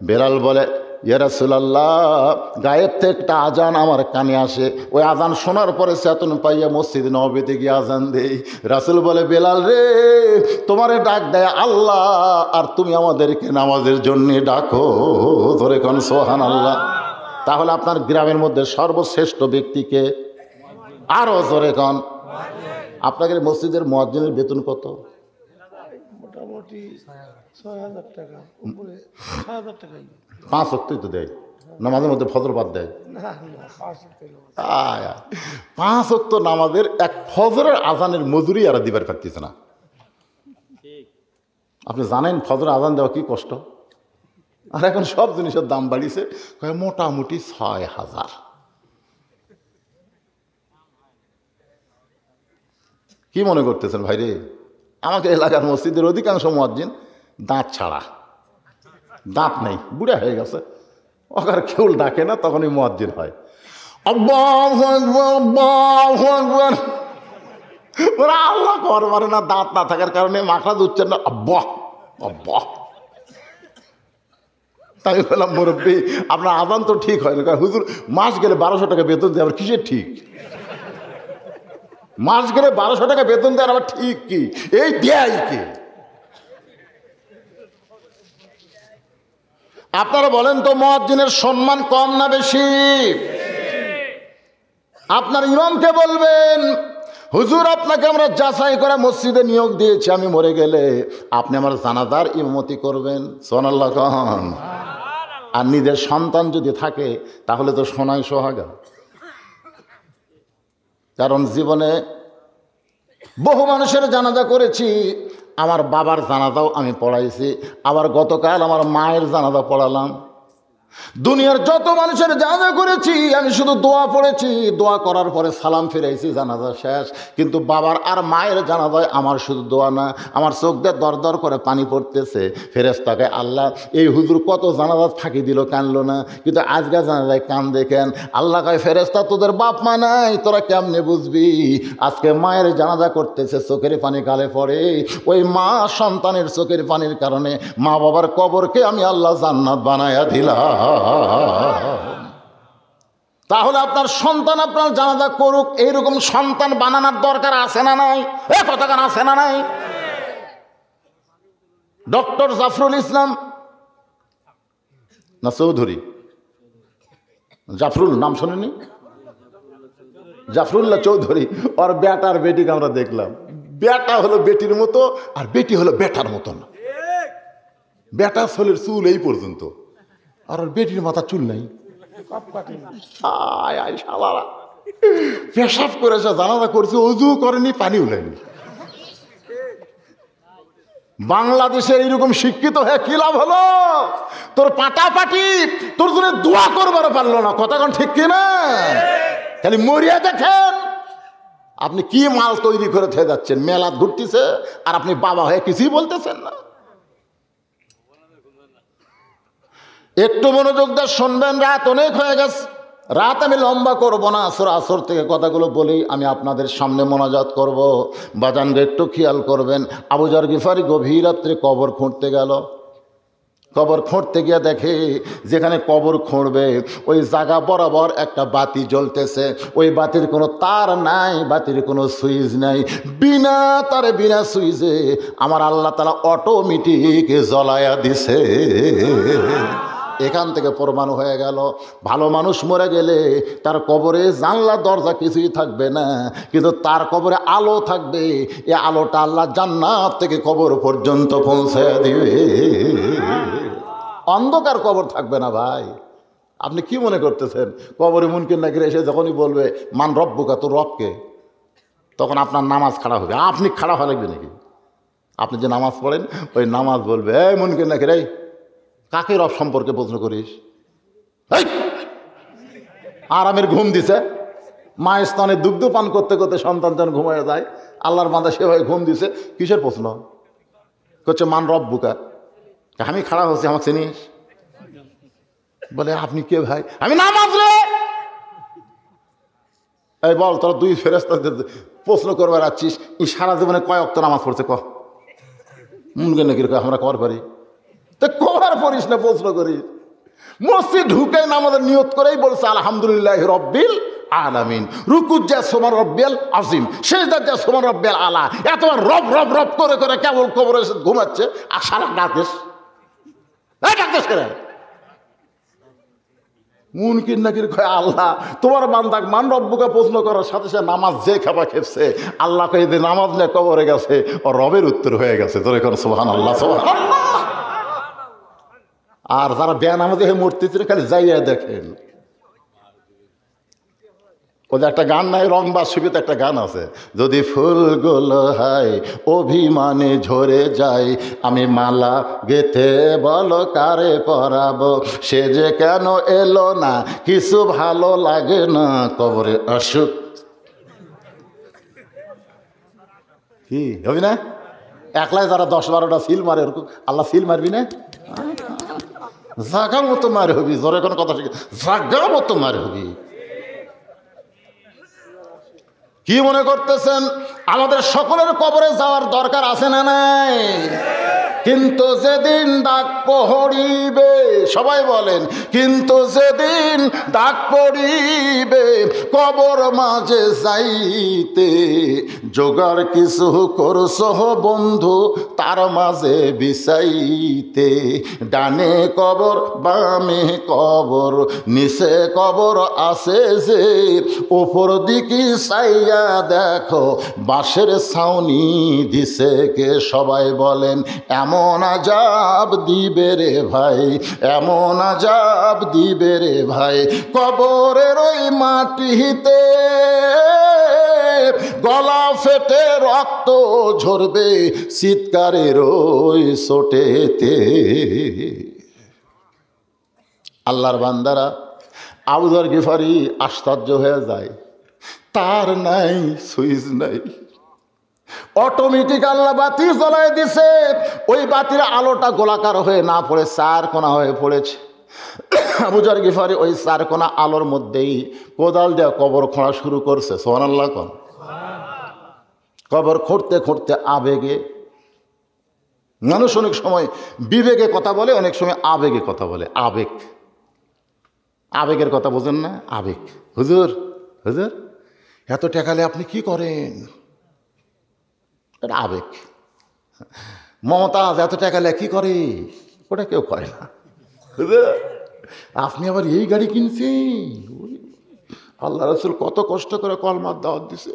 বেলাল বলে, ইয়া রাসূলুল্লাহ, গায়েব থেকে একটা আজান আমার কানে আসে, ওই আজান শোনার পরে চেতন পাইয়া মসজিদ নববীতে গিয়ে আজান দেই। রাসূল বলে, বেলাল রে, তোমারে ডাক দেয় আল্লাহ, আর তুমি আমাদেরকে নামাজের জন্য ডাকো। ধরে কোন সুবহানাল্লাহ। তাহলে আপনার গ্রামের মধ্যে সর্বশ্রেষ্ঠ ব্যক্তিকে? আরো জোরে কন। আপনাদের মসজিদের মুয়াজ্জিনের বেতন কত? মোটামুটি ৬,০০০ টাকা, উপরে ৬,০০০ টাকাই। 5 ওয়াক্তই তো দেয় না, মাঝে মধ্যে ফজর বাদ দেয়। না, ৫ টাকা। 5 ওয়াক্ত নামাজের এক ফজরের আজানের মজুরি আর দিবার পারতেছে না। আপনি জানেন ফজরের আজান দেওয়া কি কষ্ট? আর এখন সব জিনিসের দাম বাড়িছে, মোটামুটি ৬,০০০। কি মনে করতেছেন ভাই রে? আমাকে এলাকার মসজিদের অধিকাংশ মুয়াজ্জিন দাঁত ছাড়া, দাঁত নেই, বুড়া হয়ে গেছে, ওখানে কেউ ডাকে না, তখনই মুয়াজ্জিন হয়। আল্লাহু আকবার, আল্লাহু আকবার। ওরা আল্লাহ করবার না, দাঁত না থাকার কারণে মাখরাজ উচ্চারণ আব্বাহ আব্বাহ। তাই বললাম মুরব্বী আপনার আজান তো ঠিক হয় না, কারণ হুজুর মাস গেলে 1200 টাকা বেতন দেয়, আবার কিসের ঠিক? মাস গেলে 1200 টাকা বেতন দেয় আবার ঠিক কি? এই দেয় কি? আপনারা বলেন তো মুয়াজ্জিনের সম্মান কম না বেশি? আপনার ইমামকে বলবেন, হুজুর আপনাকে আমরা যাচাই করে মসজিদে নিয়োগ দিয়েছি, আমি মরে গেলে আপনি আমার জানাজার ইমামতি করবেন। সুবহানাল্লাহ খান। আর নিজের সন্তান যদি থাকে তাহলে তো সোনায় সোহাগা। কারণ জীবনে বহু মানুষের জানাজা করেছি, আমার বাবার জানাজাও আমি পড়াইছি, আবার গতকাল আমার মায়ের জানাজা পড়ালাম। দুনিয়ার যত মানুষের জানাজা করেছি আমি শুধু দোয়া পড়েছি, দোয়া করার পরে সালাম ফিরাইছি, জানাজা শেষ। কিন্তু বাবার আর মায়ের জানাজায় আমার শুধু দোয়া না, আমার চোখ দিয়ে দর দর করে পানি পড়তেছে। ফেরেশতাকে আল্লাহ এই হুজুর কত জানাজা ফাঁকি দিল, কানলো না, কিন্তু আজকে জানাজায় কান দেখেন। আল্লাহ কয় ফেরেশতা তোদের বাপ মা নাই, তোরা কেমনে বুঝবি? আজকে মায়ের জানাজা করতেছে, চোখের পানি গালে পড়ে, ওই মা সন্তানের চোখের পানির কারণে মা বাবার কবরকে আমি আল্লাহ জান্নাত বানায়া দিলাম। তাহলে আপনার সন্তান আপনার জানাজা করুক, এইরকম সন্তান বানানোর দরকার আছে না নাই? এ কথাকার আছে না নাই? ডক্টর জাফরুল ইসলাম না চৌধুরী, জাফরুল নাম শোনেনি? জাফরুল্লাহ চৌধুরী, ওর বেটার বেটিকে আমরা দেখলাম, বেটা হলো বেটির মতো আর বেটি হলো বেটার মতো না। বেটা ছেলের চুল এই পর্যন্ত, আর ওর বেটির মাথা চুল নাই। পেশাব করেছে, জানাজা করেছে, অজু করেনি, পানি উলায়নি। বাংলাদেশের এইরকম শিক্ষিত হয়ে কি লাভ হলো? তোর পাটাপাটি তোর জন্য দোয়া করবার পারলো না, কথা কোন ঠিক কিনা? খালি মরিয়া দেখেন আপনি কি মাল তৈরি করে থেকে যাচ্ছেন, মেলা ঘুরতেছে আর আপনি বাবা হয়ে কিছুই বলতেছেন না। একটু মনোযোগ দিয়ে শুনবেন, রাত অনেক হয়ে গেছে, রাত আমি লম্বা করব না, আসর থেকে কথাগুলো বলেই আমি আপনাদের সামনে মোনাজাত করব। বাজানকে একটু খেয়াল করবেন। আবু যর গিফারি গভীর রাত্রে কবর খুঁড়তে গেল, কবর খুঁড়তে গিয়ে দেখে যেখানে কবর খুঁড়বে ওই জায়গা বরাবর একটা বাতি জ্বলতেছে, ওই বাতির কোনো তার নাই, বাতির কোনো সুইচ নাই, বিনা তারে বিনা সুইচে আমার আল্লাহ তাআলা অটোমেটিক জ্বলায়া দিছে। এখান থেকে প্রমাণ হয়ে গেল ভালো মানুষ মরে গেলে তার কবরে জানলা দরজা কিছুই থাকবে না, কিন্তু তার কবরে আলো থাকবে। এই আলোটা আল্লাহ জান্নাত থেকে কবর পর্যন্ত পৌঁছে দিবে, অন্ধকার কবর থাকবে না। ভাই আপনি কি মনে করতেছেন কবরে মুনকির নাকির এসে যখনই বলবে মান রব্বুকা, তোর রবকে, তখন আপনার নামাজ খাড়া হবে? আপনি খাড়া হওয়া লাগবে নাকি? আপনি যে নামাজ পড়েন ওই নামাজ বলবে এই মুনকির নাকির, এই কাকে রব সম্পর্কে প্রশ্ন করিস? আরামের ঘুম দিছে, মায়ের স্তনে দুগ্ধ পান করতে করতে সন্তান যখন ঘুমায় যায়, আল্লাহর বান্দা সেভাবে ঘুম দিছে, কিসের প্রশ্ন করছে? মান রব্বুকা। আমি খাড়া হচ্ছি, আমাকে চিনিস? বলে আপনি কে ভাই? আমি নামাজ রে। এই বল তোরা দুই ফেরেশতা প্রশ্ন করবার আছিস, ই সারা জীবনে কয় ওয়াক্ত নামাজ পড়ছে? ক মুনকে নাকি আমরা কর পারি তো কবার পড়িস না, প্রশ্ন করিস। মসজিদ ঢুকে নামাজের নিয়ত করেই বলছে আলহামদুলিল্লাহ রব্বিল আলামিন, রুকুত যা সোমান রব্বিল আজিম, সেজদার যা সোমান রব্বিল আলা। এতবার রব রব রব করে করে কেবল কবরে এসে ঘুমাচ্ছে আর সারা ডাকতেস ডাকতেস করে মুনকির নাকির কয় আল্লাহ তোমার বান্দাক মান রব্বুকে প্রশ্ন করার সাথে সাথে নামাজ যে খাবার খেপছে, আল্লাহ কয়ে যে নামাজ নিয়ে কবরে গেছে ও রবের উত্তর হয়ে গেছে। তোর এখন সুবহানাল্লাহ সুবহানাল্লাহ। আর যারা বেনামাজি হয়ে মূর্তি খালি যাইয়া দেখেন, ওদের একটা গান নাই, রংবাজ ছবিতে একটা গান আছে, যদি ফুলগুলো হয় অভিমানে ঝরে যায়, আমি মালা গেথে বলো কারে পরাবো, সে যে কেন এলো না, কিছু ভালো লাগে না, কবরে অসুখ। কি হবি না? একলাই যারা 10-12টা সিল মারে ওরকম আল্লাহ সিল মারবি না? জাগা মতো মার হবি, জোরে কোনো কথা শিখে জাগা মতো মার হবি। কি মনে করতেছেন আমাদের সকলের কবরে যাওয়ার দরকার আছে না নাই? কিন্তু যেদিন ডাক পড়িবে, সবাই বলেন, কিন্তু যেদিন ডাক পড়িবে কবর মাঝে যাইতে, জোগাড় কিছু করছ বন্ধু তার মাঝে বিছাইতে। ডানে কবর বামে কবর নিচে কবর আছে যে, উপর দিকে চাইয়া দেখো বাঁশের ছাউনি দিছে কে। সবাই বলেন এমন আজাব দিবে রে ভাই, এমন আজাব দিবে রে ভাই, কবরের ওই মাটিতে গলা ফেটে রক্ত ঝরবে চিৎকারের ওই চোটেতে। আল্লাহর বান্দারা, আবু যর গিফারি আশ্চর্য হয়ে যায়, তার নাই সুইচ নাই, অটোমেটিক আল্লাহ বাতি জ্বলায় দিছে। ওই বাতির আলোটা গোলাকার হয়ে না পড়ে 4 কোণা হয়ে পড়েছে। আবু যর গিফারি ওই 4 কোণা আলোর মধ্যেই কোদাল দেওয়া কবর খোঁড়া শুরু করছে। সুবহানাল্লাহ কোন। কবর খুঁড়তে খুঁড়তে আবেগে, মানুষ অনেক সময় বিবেকে কথা বলে, অনেক সময় আবেগে কথা বলে। আবেগ, আবেগের কথা বোঝেন না? আবেগ। হুজুর হুজুর এত টাকালে আপনি কি করেন? এটা আবেগ। মমতাজ এত টাকালে কি করে? ওটা কেউ করে না। আপনি আবার এই গাড়ি কিনছেন? আল্লাহ রাসূল কত কষ্ট করে কলমার দাওয়াত দিছে,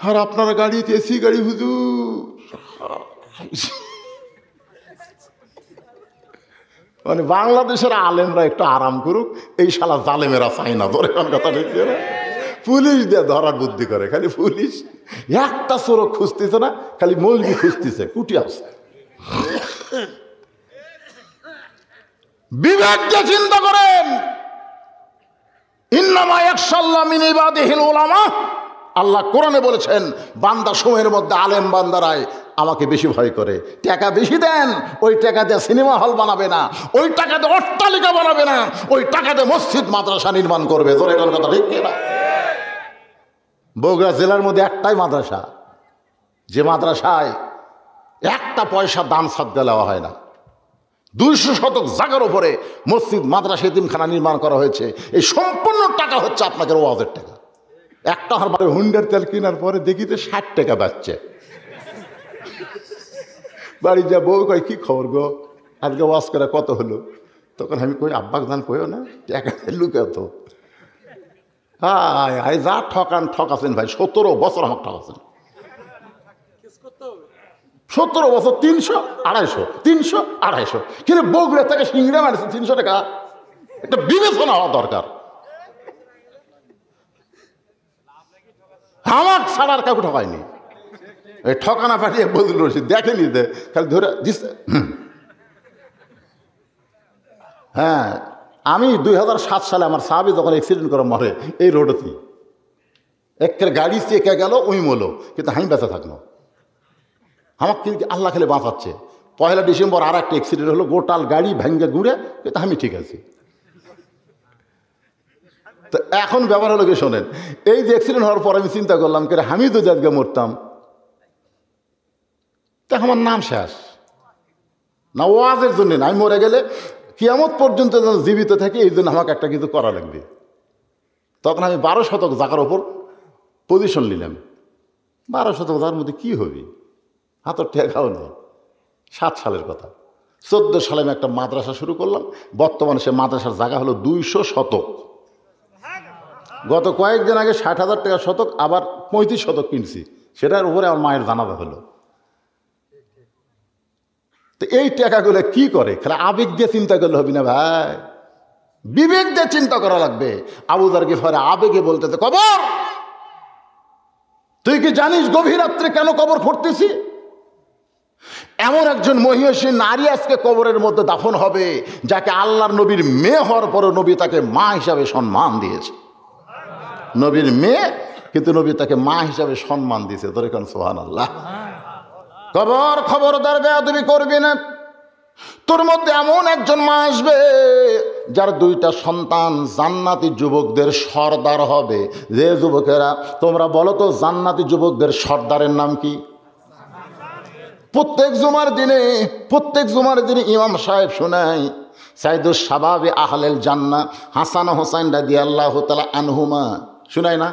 আর আপনার গাড়িতে এসি গাড়ি হুজুর। মানে বাংলাদেশের আলেমরা একটু আরাম করুক, এই শালা জালেমেরা চাই না। ধরে কথা ঠিক না? পুলিশ দিয়ে ধরার বুদ্ধি করে, খালি পুলিশ একটা চোরক খুঁজতেছে না, খালি মৌলবি খুঁজতেছে, কুটি আছে। বিবেক দিয়ে চিন্তা করেন। ইন্নামা ইয়াখশাল্লাহ মিন ইবাদিহিল উলামা। আল্লাহ কোরআনে বলেছেন, বান্দা সময়ের মধ্যে আলেম বান্দারাই আমাকে বেশি ভয় করে। টাকা বেশি দেন, ওই টাকা দিয়ে সিনেমা হল বানাবে না, ওই টাকা দিয়ে অট্টালিকা বানাবে না, ওই টাকা দিয়ে মসজিদ মাদ্রাসা নির্মাণ করবে। জোরে কোন কথা ঠিক না? বগুড়া জেলার মধ্যে একটাই মাদ্রাসা, যে মাদ্রাসায় একটা পয়সা দান সাদকা দেওয়া হয় না। 200 শতক জায়গার উপরে মসজিদ মাদ্রাসা এতিমখানা নির্মাণ করা হয়েছে। এই সম্পূর্ণ টাকা হচ্ছে আপনাদের ওয়াজের টাকা। একটা আমার হুন্ডার তেল কেনার পরে দেখিতে 60 টাকা বাচ্চা। বাড়ি যা বউ কয় কি খবর গো, আজকে ওয়াজ করে কত হলো? তখন আমি কই আব্বাক দান কইও না, টাকা লুকাত। হায় যা ঠকান ঠকাছেন ভাই, 17 বছর আমাকে ঠকাছেন। 17 বছর 300 250 300 250 কিন্তু বগুড়া থেকে সিংড়া মারছে 300 টাকা। একটা বিবেচনা হওয়া দরকার। আমার ছাড়ার কাউকে ঠকায়নি। এই ঠকানা পাঠিয়ে বদল রয়েছে, দেখেনি দে খালি ধরে দিচ্ছে। হ্যাঁ, আমি 2007 সালে আমার সাহাবী যখন অ্যাক্সিডেন্ট করে মরে এই রোডেতেই, একের গাড়ি চেকে গেল ওই মলো, কিন্তু আমি বেঁচে থাকলো। আমাকে কিন্তু আল্লাহ খেলে বাঁচাচ্ছে। 1 ডিসেম্বর আর একটা অ্যাক্সিডেন্ট হলো, গোটাল গাড়ি ভেঙ্গে ঘুরে, কিন্তু আমি ঠিক আছি। তো এখন ব্যাপার হলো কি শোনেন, এই যে অ্যাক্সিডেন্ট হওয়ার পর আমি চিন্তা করলাম, কে আমি যদি আজকে মরতাম তা আমার নাম শেষ না। ওয়াজের জন্য না, আমি মরে গেলে কিয়ামত পর্যন্ত যেন জীবিত থাকে, এই জন্য আমাকে একটা কিছু করা লাগবে। তখন আমি 12 শতক জায়গার ওপর পজিশন নিলাম। 12 শতক জায়গার মধ্যে কী হবে, হাতের ঠেকাও নেই। 7 সালের কথা। 14 সালে আমি একটা মাদ্রাসা শুরু করলাম। বর্তমানে সে মাদ্রাসার জায়গা হলো 200 শতক। গত কয়েকদিন আগে 60,000 টাকা শতক, আবার 35 শতক কিনছি। সেটার উপরে আমার মায়ের জানাজা হলো। তো এই টাকাগুলো কি করে? খেলা আবেগ দিয়ে চিন্তা করলে হবে না ভাই, বিবেক দিয়ে চিন্তা করা লাগবে। আবু যর গিফারি আবেগে বলতেছে, কবর তুই কি জানিস গভীর রাত্রে কেন কবর খুঁড়তেছি? এমন একজন মহিষী নারী আজকে কবরের মধ্যে দাফন হবে, যাকে আল্লাহর নবীর মেয়ে হওয়ার পরে নবী তাকে মা হিসাবে সম্মান দিয়েছে। নবীর মেয়ে কিন্তু নবী তাকে মা হিসাবে সম্মান দিয়েছে। ধরে কোন সুবহানাল্লাহ। কবর খবরদার বেয়াদবি করবি না। তোর মধ্যে এমন একজন মা আসবে যার 2টা সন্তান জান্নাতি যুবকদের সর্দার হবে। যে যুবকেরা তোমরা বলো তো জান্নাতি যুবকদের সর্দারের নাম কি? প্রত্যেক জুমার দিনে ইমাম সাহেব শোনায় সাইদুস শাবাবে আহলেল জান্নাহ হাসান হোসেন রাদিয়াল্লাহু তাআলা আনহুমা, শোনায় না?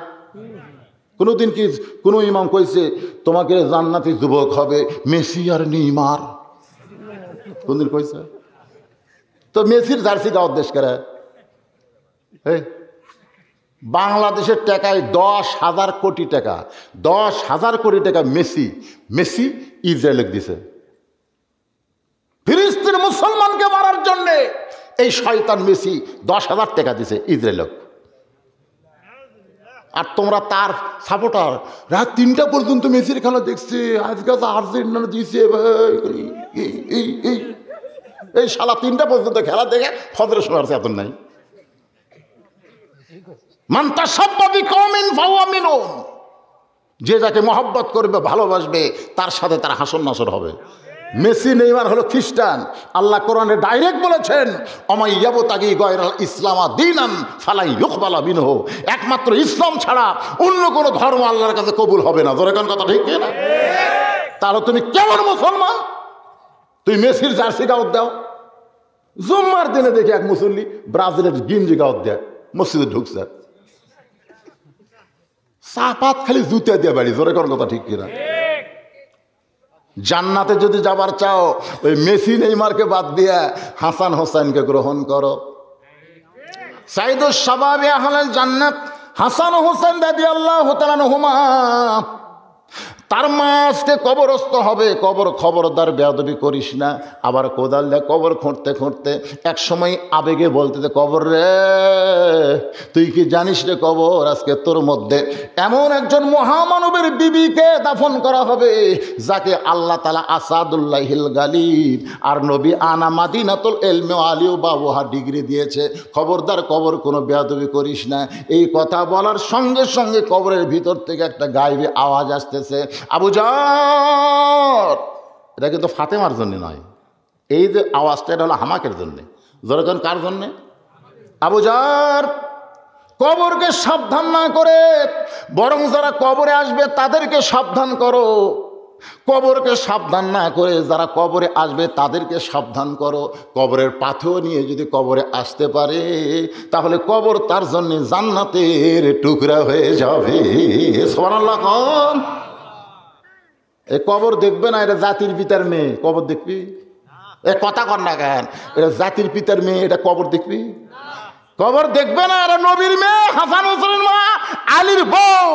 কোনোদিন কি কোনো ইমাম কইছে তোমাকে জান্নাতি যুবক হবে মেসি আর নেইমার? কোনদিন কইছে? তো মেসির জার্সি গাওয়ার দেশ করে বাংলাদেশের টাকায় 10,000 কোটি টাকা, 10,000 কোটি টাকা মেসি ইসরায়েল দিছে। ফিলিস্তিনের মুসলমানকে মারার জন্য এই শয়তান মেসি 10,000 টাকা দিছে ইসরায়েল। আর তোমরা তার সাপোর্টার, রাত 3টা পর্যন্ত মেসির খেলা দেখছে। আজকে আর্জেন্টিনা দিছে এই শালা 3টা পর্যন্ত খেলা দেখে ফজরের সময় আর এত নাই। যে যাকে মহব্বত করবে ভালোবাসবে তার সাথে তার হাসর নাসর হবে। মেসি নেইমার হলো খ্রিস্টান। আল্লাহ কোরআনে ডাইরেক্ট বলেছেন অমাইয়াবতাগি গয়রাল ইসলামা দীনান ফালাই ইউকবালা মিনহু, একমাত্র ইসলাম ছাড়া অন্য কোনো ধর্ম আল্লাহর কাছে কবুল হবে না। জোরে কোন কথা ঠিক কি না? তাহলে তুমি কেমন মুসলমান? তুই মেসির জার্সি গাওয়াত দাও। জুম্মার দিনে দেখি এক মুসল্লি ব্রাজিলের গিঞ্জি গাওয়াত দেয়, মসজিদে ঢুকছে, চাপাত খালি জুতে দিয়ে বাড়ি। জোরে কোন কথা ঠিক কিনা? জান্নাতে যদি যাবার চাও ওই মেসি নেইমারকে বাদ দিয়া হাসান হোসেনকে গ্রহণ করো। সাইদুস শাবাবে আহলেল জান্নাত হাসান হোসেন রাদিয়াল্লাহু তাআলা আনহুমা, তার মা আজকে কবরস্থ হবে। খবরদার বেয়াদবি করিস না। আবার কোদাল দিয়ে কবর খুঁড়তে এক সময় আবেগে বলতে কবর রে তুই কি জানিস রে কবর, আজকে তোর মধ্যে এমন একজন মহামানবের বিবিকে দাফন করা হবে যাকে আল্লাহ তাআলা আসাদুল্লাহিল গালিব আর নবী আনা মাদিনাতুল ইলমি আলিউ বাবুহা ডিগ্রি দিয়েছে। খবরদার কবর কোনো বেয়াদবি করিস না। এই কথা বলার সঙ্গে সঙ্গে কবরের ভিতর থেকে একটা গায়েবী আওয়াজ আসতেছে, আবু জার। এটা কিন্তু ফাতেমার জন্য নয়, এই যে আওয়াজটা এটা হলো হামাকের জন্যে। যখন কার জন্যে? আবু জার, কবরকে সাবধান না করে বরং যারা কবরে আসবে তাদেরকে সাবধান করো। কবরকে সাবধান না করে যারা কবরে আসবে তাদেরকে সাবধান করো। কবরের পাথর নিয়ে যদি কবরে আসতে পারে তাহলে কবর তার জন্য জান্নাতের টুকরা হয়ে যাবে। সুবহানাল্লাহ। কোন এই কবর দেখবে না, এটা জাতির পিতার মেয়ে, কবর দেখবি? এ কথা কর না কেন? এটা জাতির পিতার মেয়ে, এটা কবর দেখবি? কবর দেখবে না। এটা নবীর মেয়ে, হাসান হোসেনের মা, আলীর বউ।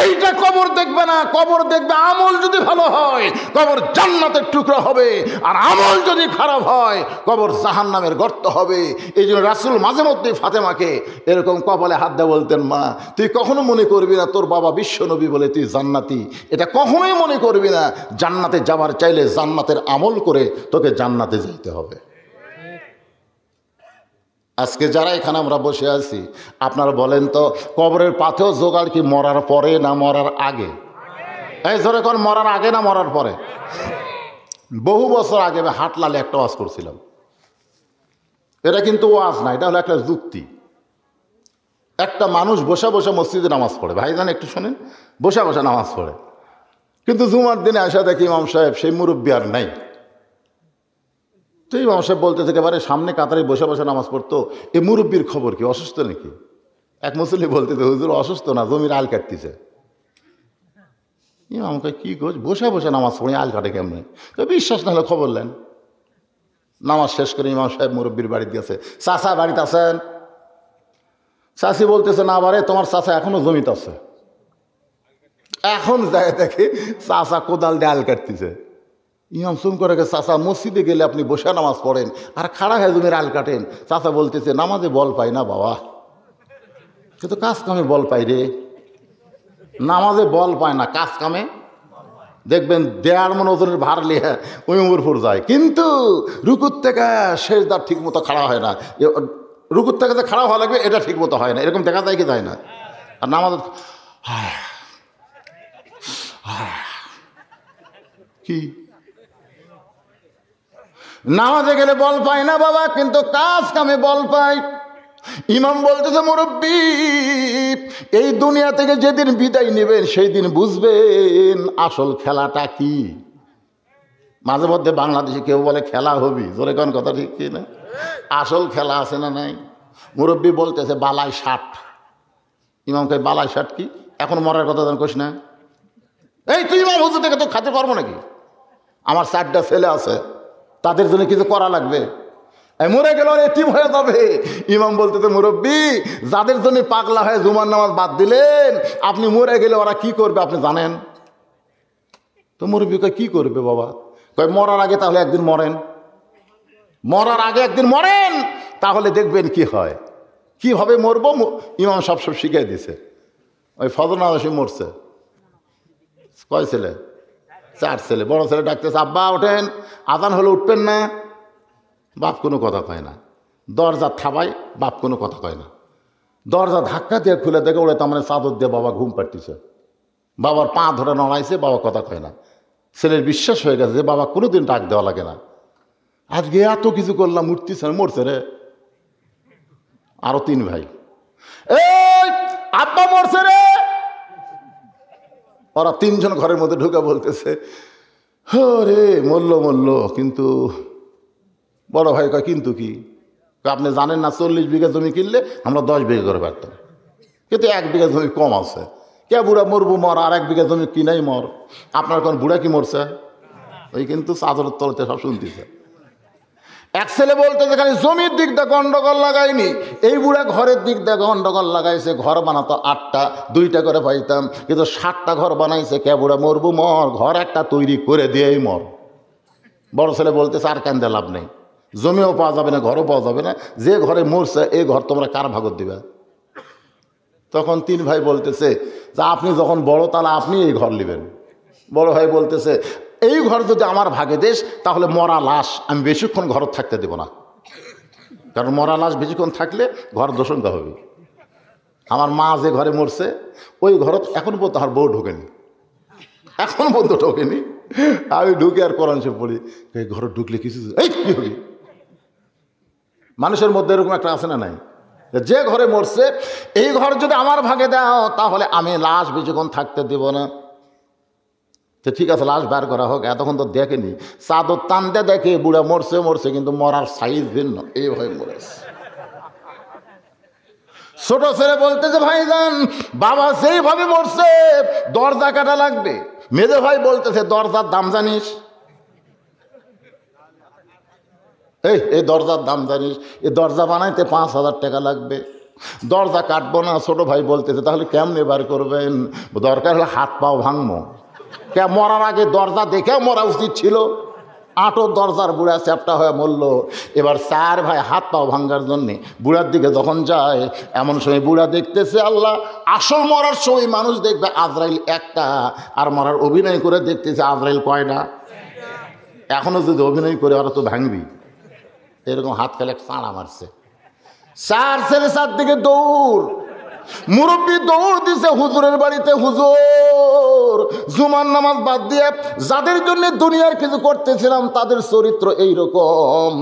এইটা কবর দেখবে না। কবর দেখবে আমল যদি ভালো হয় কবর জান্নাতের টুকরা হবে, আর আমল যদি খারাপ হয় কবর জাহান্নামের গর্ত হবে। এই জন্য রাসূল মাঝে মধ্যে ফাতেমাকে এরকম কপালে হাত দিয়ে বলতেন, মা তুই কখনো মনে করবি না তোর বাবা বিশ্ব নবী বলে তুই জান্নাতি, এটা কখনোই মনে করবি না। জান্নাতে যাবার চাইলে জান্নাতের আমল করে তোকে জান্নাতে যেতে হবে। আজকে যারা এখানে আমরা বসে আছি আপনারা বলেন তো কবরের পাথেও জোগাড় কি মরার পরে না মরার আগে? এই জোরে কোন, মরার আগে না মরার পরে? বহু বছর আগে আমি হাটলালে একটা ওয়াজ করছিলাম। এটা কিন্তু ওয়াজ না, এটা হলো একটা যুক্তি। একটা মানুষ বসে বসে মসজিদে নামাজ পড়ে, ভাইজান একটু শোনেন, বসে বসে নামাজ পড়ে, কিন্তু জুমার দিনে আসা দেখি ইমাম সাহেব সেই মুরব্বী আর নাই। তো ইমাম সাহেব বলতে থেকে পারে সামনে কাতারে বসে বসে নামাজ পড়তো, এই মুরব্বীর খবর কি, অসুস্থ নাকি? এক মুসল্লি বলতে হুজুর অসুস্থ না, জমির আল কাটতেছে। ইমামকে কি কোচ, বসে বসে নামাজ পড়ি আল কাটে কেমনে? তো বিশ্বাস না হলে খবর নেন। নামাজ শেষ করে ইমাম সাহেব মুরব্বীর বাড়িতে গেছে। চাচা বাড়িতে আছেন? চাচি বলতেছে না বারে তোমার চাচা এখনো জমিতে আছে। এখন যায় দেখে চাচা কোদাল দিয়ে আল কাটতেছে। ইমাম সুম করে চাচা মসজিদে গেলে আপনি বসে নামাজ পড়েন আর খাড়া হয়ে জমির আল কাটেন। চাচা বলতেছে নামাজে বল পাই না বাবা, কিন্তু কাজ কামে বল পাই রে। নামাজে বল পায় না, কাজ কামে দেখবেন 1.5 মণ ওজনের ভার লিয়ে ওই উমরপুর যায়, কিন্তু রুকুর থেকে শেষদার ঠিক মতো খাড়া হয় না। রুকুর থেকে যে খাড়া হওয়া লাগবে এটা ঠিক মতো হয় না, এরকম দেখা যায় কি যায় না? আর নামাজ কি নামাজে গেলে বল পাই না বাবা, কিন্তু কাজ কামে বল পাই। ইমাম বলতেছে মুরব্বী, এই দুনিয়া থেকে যেদিন বিদায় নেবেন সেই দিন বুঝবেন আসল খেলাটা কি। মাঝে মধ্যে বাংলাদেশে কেউ বলে খেলা হবি, জোরে কোন কথা ঠিক কি না? আসল খেলা আছে না নাই? মুরব্বী বলতেছে বালাই 60। ইমাম কয় বালাই 60 কি? এখন মরার কথা জান কোস না? এই তুই ইমাম হুজুর থেকে তো খাতে পারবো নাকি? আমার 4টা ছেলে আছে, তাদের জন্য কিছু করা লাগবে। মরে গেল এতিম হয়ে যাবে। ইমাম বলতেছে মুরব্বী, যাদের জন্য পাগলা হয়ে জুমার নামাজ বাদ দিলেন, আপনি মরে গেলে ওরা কি করবে আপনি জানেন? তো মুরব্বী কয় কি করবে বাবা? কয় মরার আগে তাহলে একদিন মরেন, মরার আগে একদিন মরেন, তাহলে দেখবেন কি হয়। কিভাবে মরবো ইমাম সব শিখিয়ে দিছে। ওই ফজর নামাজে মরছে। কয় ছেলে? 4 ছেলে। বড় ছেলে ডাকতেছে আব্বা ওঠেন, আজান হলে উঠবেন না। বাপ কোনো কথা কয় না। দরজা থাবায়, বাপ কোনো কথা কয় না। দরজা ধাক্কা দিয়ে খুলে দেখে ওরা তার মানে চাদর দিয়ে বাবা ঘুম পাড়তেছে। বাবার পা ধরে নড়াইছে, বাবা কথা কয় না। ছেলের বিশ্বাস হয়ে গেছে যে বাবা কোনোদিন ডাক দেওয়া লাগে না। আজকে এত কিছু করলাম, উঠতেছে মরছে রে। আরো 3 ভাই, এই আব্বা মরছে রে। ওরা 3 জন ঘরের মধ্যে ঢুকে বলতেছে রে মরল, কিন্তু বড় ভাই কয় কিন্তু কি? আপনি জানেন না 40 বিঘা জমি কিনলে আমরা 10 বিঘা করে পারতাম, কিন্তু 1 বিঘা জমি কম আছে। কে বুড়া মরবো মর, আর 1 বিঘা জমি কিনাই মর। আপনার কোন বুড়া কি মরছে? ওই কিন্তু চাদরের তলতে সব শুনতেছে। এক ছেলে বলতেছে খালি জমির দিক দিয়ে গন্ডগোল লাগাইনি, এই বুড়া ঘরের দিক দিয়ে গন্ডগোল লাগাইছে। ঘর বানাতো 8টা, 2টা করে পাইতাম, কিন্তু 7টা ঘর বানাইছে। কে বুড়া মরবো মর, ঘর একটা তৈরি করে দিয়েই মর। বড় ছেলে বলতেছে আর কান্দে লাভ নেই, জমিও পাওয়া যাবে না, ঘরও পাওয়া যাবে না। যে ঘরে মরছে এই ঘর তোমরা কার ভাগত দিবে? তখন 3 ভাই বলতেছে যে আপনি যখন বড় তাহলে আপনি এই ঘর নেবেন। বড় ভাই বলতেছে এই ঘর যদি আমার ভাগে দেশ, তাহলে মরা লাশ আমি বেশিক্ষণ ঘর থাকতে দেব না, কারণ মরা লাশ বেশিক্ষণ থাকলে ঘর দোষঙ্কা হবে। আমার মা যে ঘরে মরছে ওই ঘর এখন পর্যন্ত আর বউ ঢোকেনি, এখন পর্যন্ত ঢোকেনি। আমি ঢুকে আর কোরআন শরীফ পড়ি, এই ঘরে ঢুকলে কিছু এই কি হবে? মানুষের মধ্যে এরকম একটা আছে না নাই? যে ঘরে মরছে এই ঘর যদি আমার ভাগে দাও, তাহলে আমি লাশ বেশিক্ষণ থাকতে দেব না। তো ঠিক আছে, লাশ বার করা হোক। এতক্ষণ তো দেখেনি, চাদর টানতে দেখে বুড়া মরছে, কিন্তু মরার সাইজ ভিন্ন, এইভাবে মরেছে। ছোট ছেলে বলতেছে ভাইজান বাবা সেইভাবে মরছে, দরজা কাটা লাগবে। মেজো ভাই বলতেছে দরজার দাম জানিস? এই দরজার দাম জানিস? এই দরজা বানাইতে 5000 টাকা লাগবে, দরজা কাটবো না। ছোট ভাই বলতেছে তাহলে কেমনে বার করবেন? দরকার হলে হাত পাও ভাঙবো। কে মরার আগে দরজা দেখে মরা উচিত ছিল। 8 দরজার বুড়া চ্যাপটা হয়ে মরল। এবার 4 ভাই হাত পাও ভাঙ্গার জন্যে বুড়ার দিকে যখন যায়, এমন সময় বুড়া দেখতেছে আল্লাহ আসল মরার সময় মানুষ দেখবে আজরাইল একটা, আর মরার অভিনয় করে দেখতেছে আজরাইল কয়টা। এখনো যদি অভিনয় করে ওরা তো ভাঙবি। এরকম হাত খেলে চাঁড়া মারছে। 4 ছেলে 4 দিকে দৌড়। মুরব্বী দৌড় দিছে হুজুরের বাড়িতে। হুজুর জুমার নামাজ বাদ দিয়ে যাদের জন্য দুনিয়ার কিছু করতেছিলাম তাদের চরিত্র এইরকম।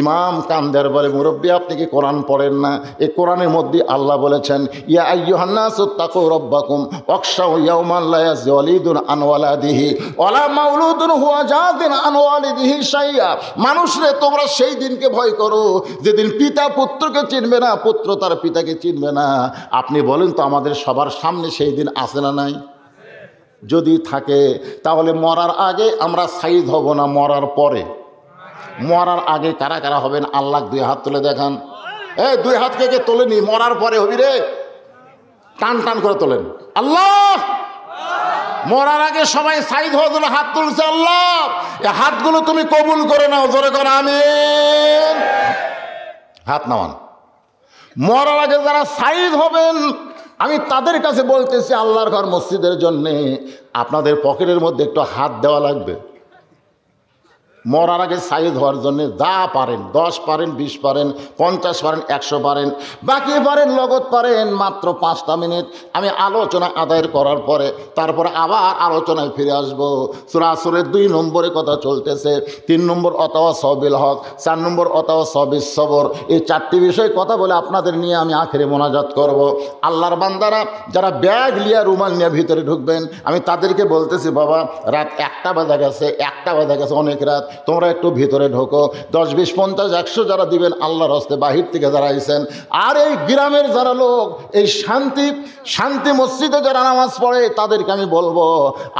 ইমাম কান্দের বলে মুরব্বী আপনি কি কোরআন পড়েন না? এই কোরআনের মধ্যে আল্লাহ বলেছেন ইয়া আইয়ুহান নাসু তাকু রাব্বাকুম ওয়াখশাউ ইয়াওমান লা ইয়াজি ওয়ালিদুন আন ওয়ালাদিহি ওয়ালা মাউলুদুন হুয়া জাযিন আন ওয়ালিদিহি শাইয়া। মানুষরে তোমরা সেই দিনকে ভয় করো যেদিন পিতা পুত্রকে চিনবে না, পুত্র তার পিতাকে চিনবে না। আপনি বলেন তো আমাদের সবার সামনে সেই দিন আছে না নাই? যদি থাকে তাহলে মরার আগে আমরা সাইজ হব না মরার পরে? মরার আগে কারা কারা হবেন? আল্লাহ 2 হাত তুলে দেখান। 2 হাত কে তোলেনি? মরার পরে হবি রে, টান টান করে তোলেন। আল্লাহ মরার আগে সবাই সাইজ হওয়ার জন্য হাত তুলছে। আল্লাহ এই হাতগুলো তুমি কবুল করে নাও, জোরে করে আমিন। হাত নামান। মরার আগে যারা সাইজ হবেন আমি তাদের কাছে বলতেছি আল্লাহর ঘর মসজিদের জন্যে আপনাদের পকেটের মধ্যে একটু হাত দেওয়া লাগবে। মরার আগে সাইজ হওয়ার জন্য যা পারেন, 10 পারেন, 20 পারেন, 50 পারেন, 100 পারেন, বাকি পারেন নগদ পারেন। মাত্র 5টা মিনিট আমি আলোচনা আদায় করার পরে তারপরে আবার আলোচনায় ফিরে আসবো। সূরা আসরের 2 নম্বরে কথা চলতেছে, 3 নম্বর অতাওয়া সবিল হক, 4 নম্বর অতাওয়া সবিস সবর। এই 4টি বিষয় কথা বলে আপনাদের নিয়ে আমি আখেরে মোনাজাত করব। আল্লাহর বান্দারা যারা ব্যাগ লিয়া রুমাল নিয়ে ভিতরে ঢুকবেন, আমি তাদেরকে বলতেছি, বাবা রাত 1টা বাজে গেছে, অনেক রাত, তোমরা একটু ভিতরে ঢোকো। 10, 20, 50, 100 যারা দিবেন আল্লাহর হস্তে বাহির থেকে যারা আইছেন, আর এই গ্রামের যারা লোক এই শান্তি মসজিদে যারা নামাজ পড়ে তাদেরকে আমি বলবো,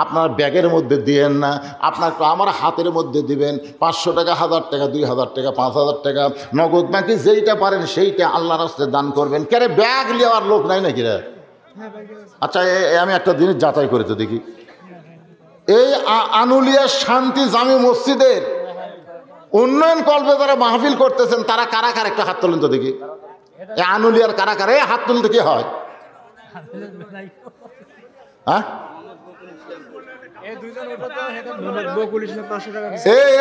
আপনার ব্যাগের মধ্যে দিয়েন না, আপনার আমার হাতের মধ্যে দিবেন। 500 টাকা, 1000 টাকা, 2000 টাকা, 5000 টাকা নগদ বাকি যেইটা পারেন সেইটা আল্লাহর হস্তে দান করবেন। কেন ব্যাগ নেওয়ার লোক নাই নাকি রে? আচ্ছা, আমি একটা জিনিস যাচাই করে তো দেখি, এই আনুলিয়া শান্তি জামি মসজিদের উন্নয়ন কল্পে যারা মাহফিল করতেছেন তারা কারা কারা একটা হাত তোলেন তো দেখি। এই আনুলিয়ার কারা কারা এই হাত তুলতে কি হয়? হ্যাঁ,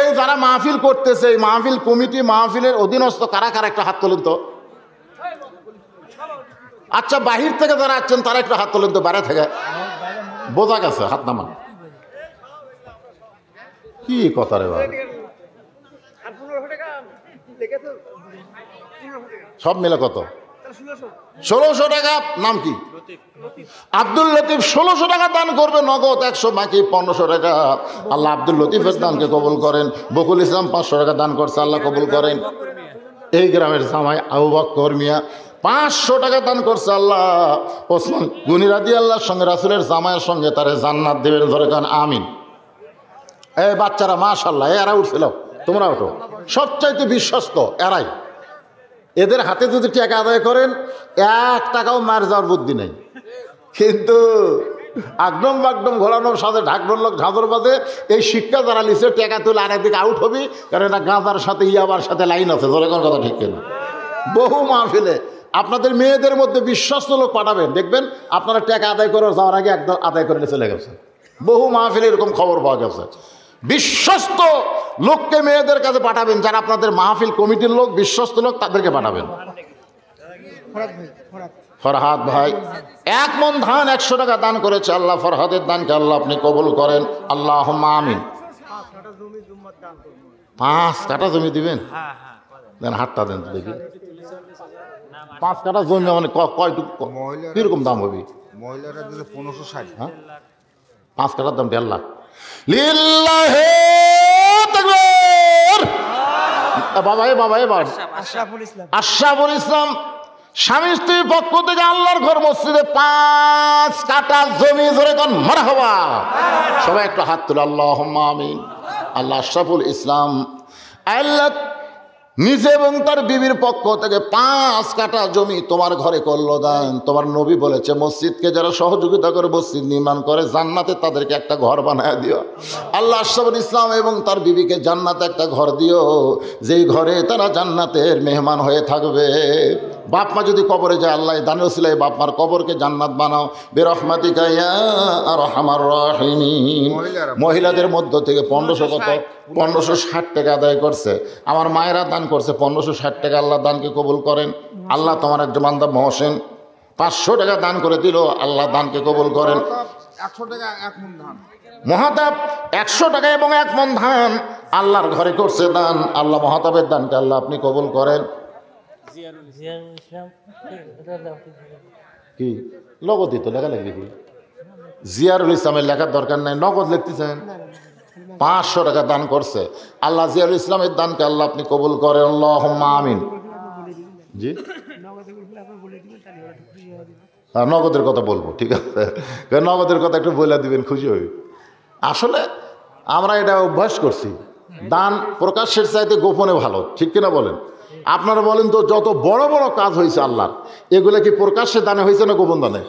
এই যারা মাহফিল করতেছে, এই মাহফিল কমিটি, মাহফিলের অধীনস্থ কারা কারা একটা হাত তোলেন তো। আচ্ছা, বাহির থেকে যারা আসছেন তারা একটু হাত তোলেন তো, বাইরে থেকে। বোঝা গেছে, হাত নামান। কি কথা রে ভাই, সব মিলে কত? 1600 টাকা। নাম কি? আব্দুল লতিফ। 1600 টাকা দান করবে নগদ, 100 বাকি 1500 টাকা। আল্লাহ আব্দুল লতিফের দানকে কবুল করেন। বকুল ইসলাম 500 টাকা দান করছে, আল্লাহ কবুল করেন। এই গ্রামের জামাই আবু বকর মিয়া 500 টাকা দান করছে, আল্লাহ ওসমান গনি রাদিয়াল্লাহর সঙ্গে রাসূলের জামাইয়ের সঙ্গে তারে জান্নাত দেবেন। ধরে কান আমিন। এই বাচ্চারা মাশাআল্লাহ, এরা উঠছিল, তোমরা ওঠো। সবচাইতে বিশ্বস্ত এরাই। এদের হাতে যদি টাকা আদায় করেন 1 টাকাও মার যাওয়ার বুদ্ধি নেই। কিন্তু একদম ঘোরানোর সাথে ঢাকনোর লোক ঝাঁদর বাজে, এই শিক্ষা যারা লিখছে টাকা তুলে আর একদিকে আউট হবি, কারণ এটা গাঁজার সাথে ইয়াবার সাথে লাইন আছে। ধরে কোন কথা ঠিক কেন? বহু মাহফিলে আপনাদের মেয়েদের মধ্যে বিশ্বস্ত লোক পাঠাবেন, দেখবেন আপনারা টাকা আদায় করে যাওয়ার আগে একদম আদায় করে চলে গেছে। বহু মাহফিলে এরকম খবর পাওয়া গেছে। বিশ্বস্ত লোককে মেয়েদের কাছে পাঠাবেন, যারা আপনাদের মাহফিল কমিটির লোক, বিশ্বস্ত লোক, তাদেরকে পাঠাবেন। ফরহাদ ভাই 1 মণ ধান 100 টাকা দান করেছে, আল্লাহ ফরহাদের দানকে আল্লাহ আপনি কবুল করেন, আল্লাহুম্মা আমিন। 5 কাঠা জমি দিবেন? দেন, হাতটা দেন তো দেখি। 5 কাঠা জমি মানে কয়টুকু, কিরকম দাম হবে? মহিলারা দিলে 1560। হ্যাঁ, 5 কাঠার দাম 1.5 লাখ। লিল্লাহি তাকবীর। বাবা এবার আশরাফুল ইসলাম স্বামী স্ত্রীর পক্ষ থেকে আল্লাহর ঘর মসজিদে 5 কাঠা জমি। ধরে কোন মারহাবা। সবাই একটু হাত তুলে আল্লাহুম্মা আমিন। আল্লাহ আশরাফুল ইসলাম আল্লাহ নিজে এবং তার বিবির পক্ষ থেকে 5 কাঠা জমি তোমার ঘরে করলো দান। তোমার নবী বলেছে, মসজিদকে যারা সহযোগিতা করে মসজিদ নির্মাণ করে জান্নাতে তাদেরকে একটা ঘর বানায় দিও। আল্লাহ আশরাফুল ইসলাম এবং তার বিবিকে জান্নাতে একটা ঘর দিও, যেই ঘরে তারা জান্নাতের মেহমান হয়ে থাকবে। বাপ মা যদি কবরে যায়, আল্লাহ দানের ওসিলায় বাপ মার কবরকে জান্নাত বানাও বিরহমাতিকা ইয়া আরহামার রাহিমিন। মহিলাদের মধ্য থেকে 1560 টাকা আদায় করছে। আমার মায়েরা দান করছে 1560 টাকা। আল্লাহ দানকে কবুল করেন। আল্লাহ তোমার একজন বান্দা মহসেন 500 টাকা দান করে দিল, আল্লাহ দানকে কবুল করেন। 100 টাকা 1 মণ ধান। মহাতাব 100 টাকা এবং 1 মণ ধান আল্লাহর ঘরে করছে দান। আল্লাহ মহাতাবের দানকে আল্লাহ আপনি কবুল করেন। কি নগদ তো লেখা লাগবে কি? জিয়ারুল ইসলামের লেখার দরকার নাই, নগদ লিখতেছেন। 500 টাকা দান করছে। আল্লাহ জিয়ারুল ইসলামের দানকে আল্লাহ আপনি কবুল করেন, আল্লাহুম্মা আমিন। জি, নগদের কথা বলবো, ঠিক আছে? নগদের কথা একটু বলে দিবেন, খুশি হই। আসলে আমরা এটা অভ্যাস করছি, দান প্রকাশ্যের চাইতে গোপনে ভালো, ঠিক কিনা বলেন? আপনারা বলেন তো, যত বড় বড় কাজ হয়েছে আল্লাহর, এগুলো কি প্রকাশ্যে দানে হয়েছে না গোপন দানে?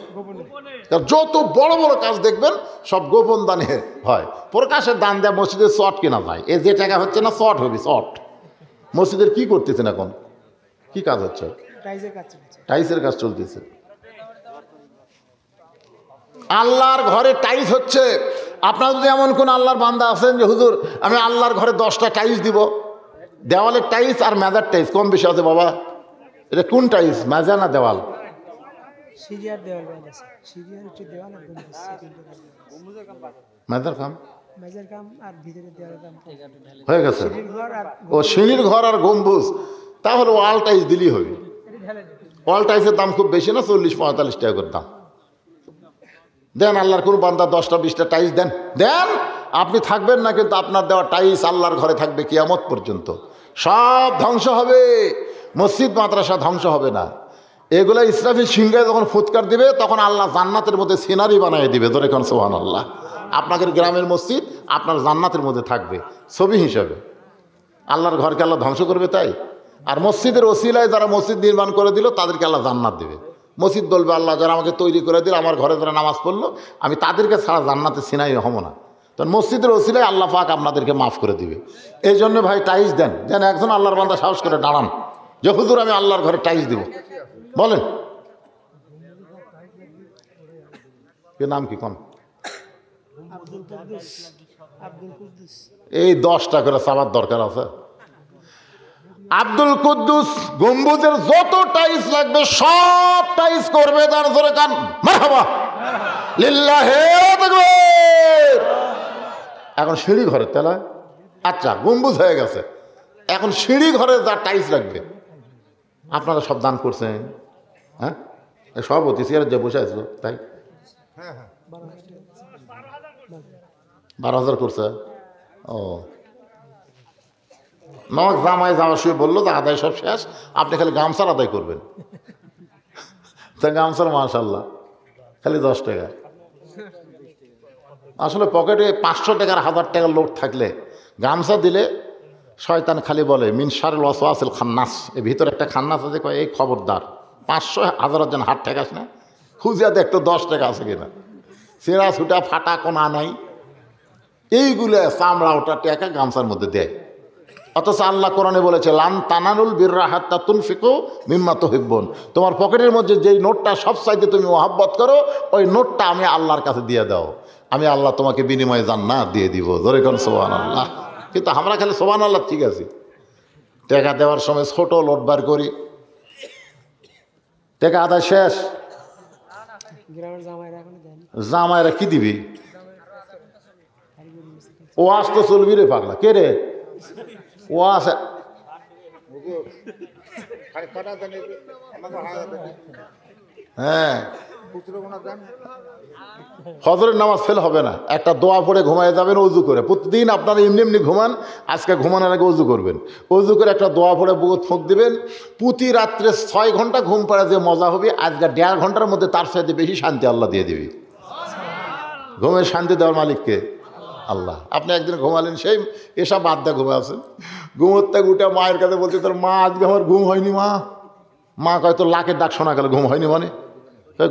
যত বড় বড় কাজ দেখবেন সব গোপন দানে হয়। প্রকাশের দান দেয় মসজিদের শট কেনা যায়, এ যে টাকা হচ্ছে না শট হবে, শট। মসজিদের কি করতেছেন এখন? কি কাজ হচ্ছে? টাইসের কাজ চলতেছে। আল্লাহর ঘরে টাইস হচ্ছে, আপনার যদি এমন কোন আল্লাহর বান্দা আছেন যে হুজুর আমি আল্লাহর ঘরে 10টা টাইলস দিব, দেওয়ালের টাইলস আর মেজার টাইলস কম বেশি আছে বাবা, এটা কোন টাইলস, মেজা না দেওয়াল? সিরিয়ার দেওয়াল আছে, সিরিয়ার হচ্ছে দেওয়াল আর মেজার কাম মেজার কাম আর ভিতরে দেওয়াল কাম হয়ে গেছে। সিঁড়ির ঘর আর ও সিঁড়ির ঘর আর গম্বুজ, তাহলে ওয়াল টাইলস দিলেই হবে। ওয়াল টাইলসের দাম খুব বেশি না, 40-45 টাকা করে দাম। দেন আল্লাহর কোন বান্দা 10টা 20টা টাইলস দেন, দেন আপনি থাকবেন না, কিন্তু আপনার দেওয়া টাইলস আল্লাহর ঘরে থাকবে কিয়ামত পর্যন্ত। সব ধ্বংস হবে, মসজিদ মাদ্রাসা ধ্বংস হবে না। এগুলা ইসরাফিল সিংহায় যখন ফুৎকার দিবে তখন আল্লাহ জান্নাতের মধ্যে সিনারি বানিয়ে দিবে, ধরে কোন সুবহানাল্লাহ। আপনাদের গ্রামের মসজিদ আপনার জান্নাতের মধ্যে থাকবে ছবি হিসাবে। আল্লাহর ঘরকে আল্লাহ ধ্বংস করবে তাই? আর মসজিদের ওসিলায় যারা মসজিদ নির্মাণ করে দিল তাদেরকে আল্লাহ জান্নাত দেবে। মসজিদ বলবে আল্লাহ যারা আমাকে তৈরি করে দিল, আমার ঘরে যারা নামাজ পড়লো, আমি তাদেরকে ছাড়া জান্নাতে সিনাই হবো না। তখন মসজিদের ওসিলায় আল্লাহ পাক আপনাদেরকে মাফ করে দিবে। এই জন্য ভাই টাইলস দেন, যেন একজন আল্লাহর বান্দা সাহস করে দাঁড়ান যে হুজুর আমি আল্লাহর ঘরে টাইলস দিব। বলেন কে নাম কি কোন? আব্দুল কুদ্দুস। আব্দুল কুদ্দুস এই 10টা করে চাবার দরকার আছে। আব্দুল কুদ্দুস গম্বুজের যত টাইলস লাগবে সব টাইলস করবে, তার জোরে কান মারহাবা লিল্লাহে তাকবীর। এখন সিঁড়ি ঘরে তেলা, আচ্ছা গম্বুজ হয়ে গেছে, এখন সিঁড়ি ঘরে যা টাইলস লাগবে আপনারা সব দান করছেন। হ্যাঁ সব অতি চেয়ারে যে বসে আসলো তাই 12,000 করছে। ও নক জামাই যাওয়ার সময় বললো তো আদায় সব শেষ, আপনি খালি গামছার আদায় করবেন। তা গামছার মাশাল্লাহ খালি 10 টাকা। আসলে পকেটে 500 টাকার 1000 টাকার লোড থাকলে গামছা দিলে শয়তান খালি বলে মিন শারিল ওয়াসওয়াসিল খান্নাস, এর ভিতরে একটা খান্নাস আছে, কয় এই খবরদার 500-1000 জন হাত ঠেকাস না, খুঁজিয়া দেখতো 10 টাকা আছে কিনা, চেরা ছুটা ফাটা কোনা নাই, এইগুলো চামড়া ওটা টাকা গামছার মধ্যে দেয়। অথচ আল্লাহ কোরআনে বলেছে লান তানানুল বিররা হাত্তা তুনফিকু মিম্মা তুহিব্বুন, তোমার পকেটের মধ্যে যেই নোটটা সবচাইতে তুমি মহব্বত করো ওই নোটটা আমি আল্লাহর কাছে দিয়ে দাও, আমি আল্লাহ তোমাকে বিনিময়ে জান্নাত দিয়ে দিব। জোরে কোন সুবহানাল্লাহ। কিন্তু আমরা খালি সুবহানাল্লাহ ঠিক আছে, টাকা দেওয়ার সময় ছোট লোট বার করি, টাকা আদায় শেষ, গ্রামের জামাইরা এখনো দেয়নি। জামাইরা কি দিবি? ও আস তো চলবি রে পাগলা, কে রে ও আসে? হ্যাঁ ফজরের নামাজ ফেল হবে না, একটা দোয়া পড়ে ঘুমায় যাবেন অজু করে। প্রতিদিন আপনারা এমনি এমনি ঘুমান, আজকে ঘুমানোর আগে অজু করবেন, অজু করে একটা দোয়া পড়ে বুক ফোঁক দিবেন। প্রতি রাত্রে 6 ঘন্টা ঘুম পাড়া যে মজা হবে, আজকে 1.5 ঘন্টার মধ্যে তার সাথে বেশি শান্তি আল্লাহ দিয়ে দিবি। ঘুমের শান্তি দেওয়ার মালিককে আল্লাহ। আপনি একদিন ঘুমালেন, সেই এসব বাদ দিয়ে ঘুমে আছেন, ঘুমোতে উঠে মায়ের কাছে বলছে তোর মা আজকে আমার ঘুম হয়নি মা। মা কয় তোর লাখের ডাক শোনা গেল, ঘুম হয়নি মানে?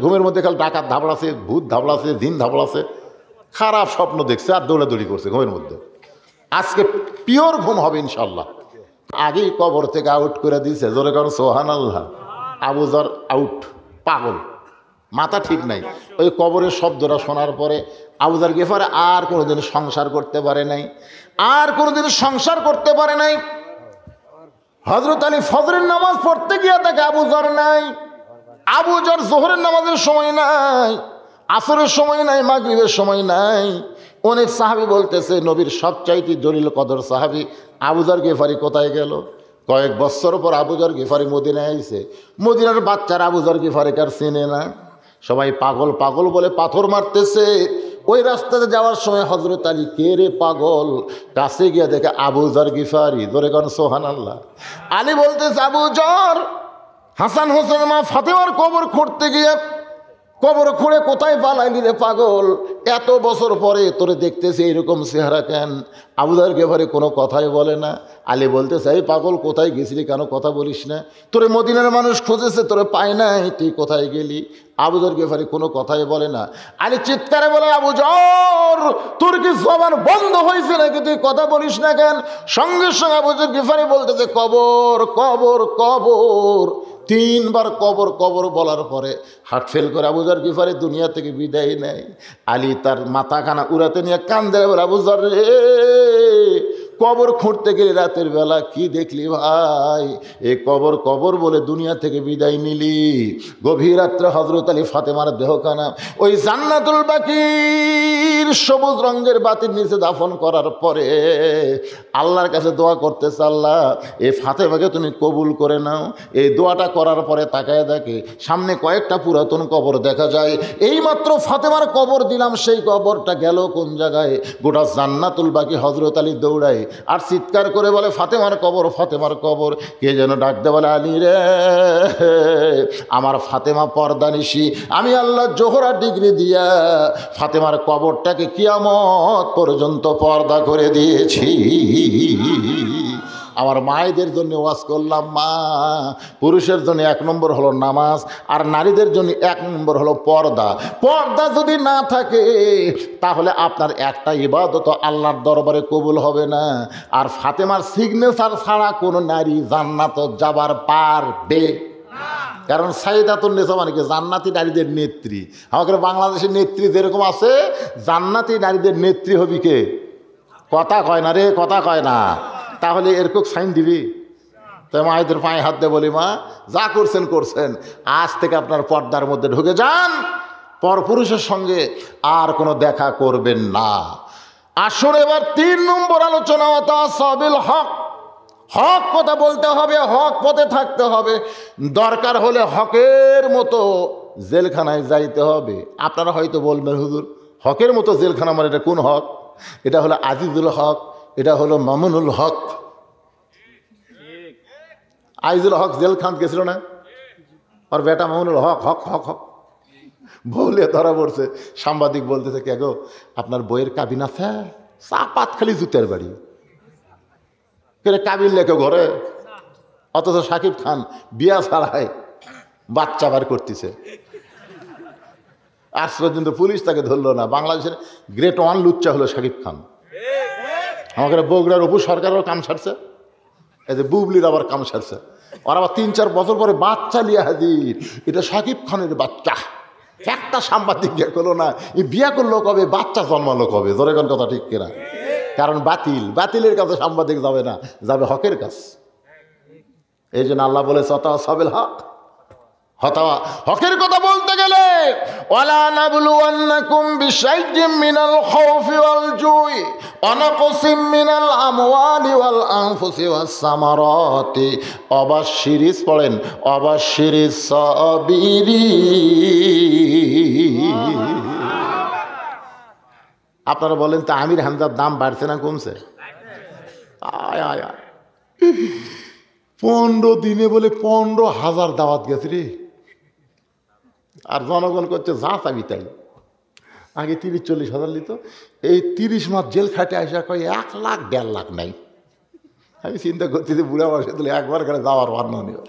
ঘুমের মধ্যে খালি ডাকাত ধাবড়াছে, ভূত ধাবড়াছে, দিন ধাবড়াছে, খারাপ স্বপ্ন দেখছে আর দৌড়াদৌড়ি করছে ঘুমের মধ্যে। আজকে পিওর ঘুম হবে ইনশাল্লাহ। আগেই কবর থেকে আউট করে দিয়েছে, জোরে কারণ সুবহানাল্লাহ। আবু যর আউট, পাগল, মাথা ঠিক নাই। ওই কবরের শব্দটা শোনার পরে আবু যর গিফার আর কোনোদিন সংসার করতে পারে নাই, আর কোনোদিন সংসার করতে পারে নাই। হযরত আলী ফজরের নামাজ পড়তে গিয়ে তাকে আবু যর নাই, আবু যর জোহরের নামাজের সময় নাই, আসরের সময় নাই, মাগরিবের সময় নাই। অনেক সাহাবী বলতেছে নবীর সবচাইতে জলিল কদর সাহাবী আবু যর গিফারি কোথায় গেল? কয়েক বছর পর আবু যর গিফারি মদিনায় আইছে। মদিনার বাচ্চারা আবু যর গিফারি কার চেনে না, সবাই পাগল পাগল বলে পাথর মারতেছে। ওই রাস্তাতে যাওয়ার সময় হযরত আলী কে রে পাগল, কাছে গিয়ে দেখে আবু যর গিফারি। ধরে গান সুবহানাল্লাহ। আলী বলতেছে আবু যর, হাসান হোসেন মা ফাতেমার কবর খুঁড়তে গিয়ে কবর খুঁড়ে কোথায় পালাইলি রে পাগল? এত বছর পরে তোরে দেখতেছি এরকম চেহারা কেন? আবু যর গিফারি কোনো কথাই বলে না। আলী বলতেছে এই পাগল কোথায় গেছিলি, কেন কথা বলিস না? তোরে মদিনার মানুষ খুঁজেছে, তোরে পায় নাই, তুই কোথায় গেলি? আবু যর গিফারি কোনো কথাই বলে না। আলী চিৎকারে বলে আবু যর তোর কি জবান বন্ধ হয়েছে নাকি, তুই কথা বলিস না কেন? সঙ্গে সঙ্গে আবু যর গিফারি বলতেছে কবর কবর কবর। তিনবার কবর কবর বলার পরে হার্ট ফেল করে আবু যর গিফারি দুনিয়া থেকে বিদায় নেয়। আলী তার মাথাখানা উড়াতে নিয়ে কান্দে, বলে আবু যর রে, কবর খুঁড়তে গেলে রাতের বেলা কি দেখলি ভাই? এ কবর কবর বলে দুনিয়া থেকে বিদায় নিলি। গভীর রাত্রে হযরত আলী ফাতেমার দেহখানা ওই জান্নাতুল বাকির সবুজ রঙের বাতির নিচে দাফন করার পরে আল্লাহর কাছে দোয়া করতেছে, আল্লাহ এই ফাতেমাকে তুমি কবুল করে নাও। এই দোয়াটা করার পরে তাকায় দেখে সামনে কয়েকটা পুরাতন কবর দেখা যায়। এইমাত্র ফাতেমার কবর দিলাম, সেই কবরটা গেল কোন জায়গায়? গোটা জান্নাতুল বাকি হযরত আলী দৌড়ায় আর চিৎকার করে বলে, ফাতেমার কবর, ফাতেমার কবর। কে যেন ডাক দে, বলে আলী রে, আমার ফাতেমা পর্দানিশী, আমি আল্লাহ জোহরা ডিগ্রি দিয়া ফাতেমার কবরটাকে কিয়ামত পর্যন্ত পর্দা করে দিয়েছি। আমার মায়েদের জন্য ওয়াজ করলাম, মা, পুরুষের জন্য 1 নম্বর হলো নামাজ, আর নারীদের জন্য 1 নম্বর হলো পর্দা। পর্দা যদি না থাকে তাহলে আপনার একটা ইবাদত আল্লাহর দরবারে কবুল হবে না। আর ফাতেমার সিগনেচার ছাড়া কোনো নারী জান্নাত যাবার পারবে, কারণ সাইদাতুন নিসা মানে কি? জান্নাতি নারীদের নেত্রী। আমাদের বাংলাদেশের নেত্রী যেরকম আছে, জান্নাতি নারীদের নেত্রী হবি কে? কথা কয় না রে, কথা কয় না। তাহলে এরকম সাইন দিবি? তাই মায়েদের পায়ে হাত দিয়ে বলি, মা যা করছেন করছেন, আজ থেকে আপনার পর্দার মধ্যে ঢুকে যান, পরপুরুষের সঙ্গে আর কোনো দেখা করবেন না। আসুন এবার 3 নম্বর আলোচনা, তাসাবিল হক। হক কথা বলতে হবে, হক পথে থাকতে হবে, দরকার হলে হকের মতো জেলখানায় যাইতে হবে। আপনারা হয়তো বলবেন, হুজুর হকের মতো জেলখানা মানে এটা কোন হক? এটা হলো আজিজুল হক, এটা হলো মামুনুল হক। আজিজুল হক জেলখান গেছিল না, আর বেটা মামুনুল হক হক হক হক বলে ধরা পড়ছে। সাংবাদিক বলতেছে, কে গো আপনার বইয়ের কাবিন আছে? চাপাত খালি জুতের বাড়ি, কাবিন লেখে ঘরে। অথচ শাকিব খান বিয়া ছাড়াই বাচ্চা বার করতেছে, আজ পর্যন্ত পুলিশ তাকে ধরলো না। বাংলাদেশের গ্রেট 1 লুচ্চা হলো শাকিব খান। আমাকে বগুড়ার অপু সরকারেরও কাম সারছে, এই যে বুবলির আবার কাম সারছে। আর আবার 3-4 বছর পরে বাচ্চা লিয়ে হাজির, এটা শাকিব খানের বাচ্চা। একটা সাংবাদিক বিয়ে করলো না, এই বিয়া করলো কবে, বাচ্চা জন্মালো কবে? জোরে কোন কথা ঠিক কিনা? কারণ বাতিলের কাছে সাংবাদিক যাবে না, যাবে হকের কাছে। এই জন্য আল্লাহ বলেছে, তাসাবিল হক। হকের কথা বলতে গেলে ওয়ালা নাবলুওয়ান্নাকুম বিশাইইম মিনাল খাউফি ওয়াল জুই ওয়া নাকসিম মিনাল আমওয়ালি ওয়াল আনফুসি ওয়াস সামারাতি অবাশশিরিস, পড়েন অবাশশিরিস সাবিরিন। আপনারা বলেন তো, আমির হামজার দাম বাড়ছে না কমছে? আয় আয় আয়, 15 দিনে বলে 15,000 দাওয়াত গেছে রে। আর জনগণ করছে যা চাবি তাই। আগে 30-40 হাজার নিত, এই 30 মাস জেল খাটে আসা কয় 1 লাখ 1.5 লাখ নাই। আমি চিন্তা করছি যে বুড়া বয়সে তুলে একবার করে যাওয়ার ভাবনা নিও।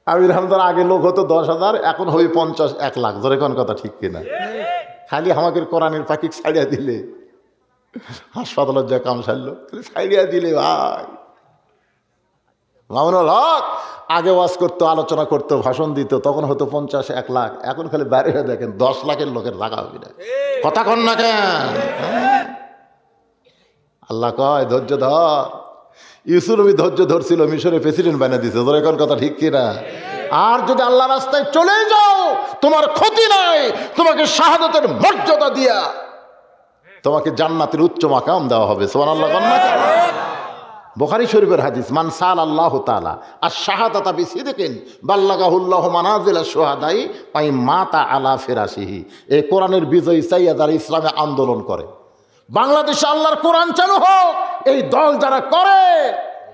আমির হামদার আগে লোক হতো 10,000, এখন হবে 50-1 লাখ। ধরে কোন কথা ঠিক কিনা? খালি আমাকে কোরআনের পাখি ছাড়িয়া দিলে, হাসপাতালের যা কাম সারলো ছাড়িয়া দিলে ভাই। মামুনুল হক আগে ওয়াজ করতো, আলোচনা করতো, ভাষণ দিত, তখন হতো 50-1 লাখ। এখন খালি বাইরে দেখেন 10 লাখের লোকের জায়গা হবে না। কথা কন না কেন? আল্লাহ কয় ধৈর্য ধর। ইউসুফ নবী ধৈর্য ধরছিল, মিশরের প্রেসিডেন্ট বানিয়ে দিছে। ধরে কোন কথা ঠিক কিনা? আর যদি আল্লাহ রাস্তায় চলে যাও, তোমার ক্ষতি নাই, তোমাকে শাহাদাতের মর্যাদা দিয়া তোমাকে জান্নাতের উচ্চ মাকাম দেওয়া হবে। সুবহানাল্লাহ। বুখারী শরীফের হাদিস, মান সাল আল্লাহ তাআলা আশ-শাহাদাতা বিসিদকিন বাল্লাগাহুল্লাহু মানাজিল আশ-শুহাদাই ওয়া মাতা আলা ফিরাশিহি। এই কোরআনের বিজয় চাইয়া যারা ইসলামে আন্দোলন করে, বাংলাদেশে আল্লাহর কোরআন চালু হোক, এই দল যারা করে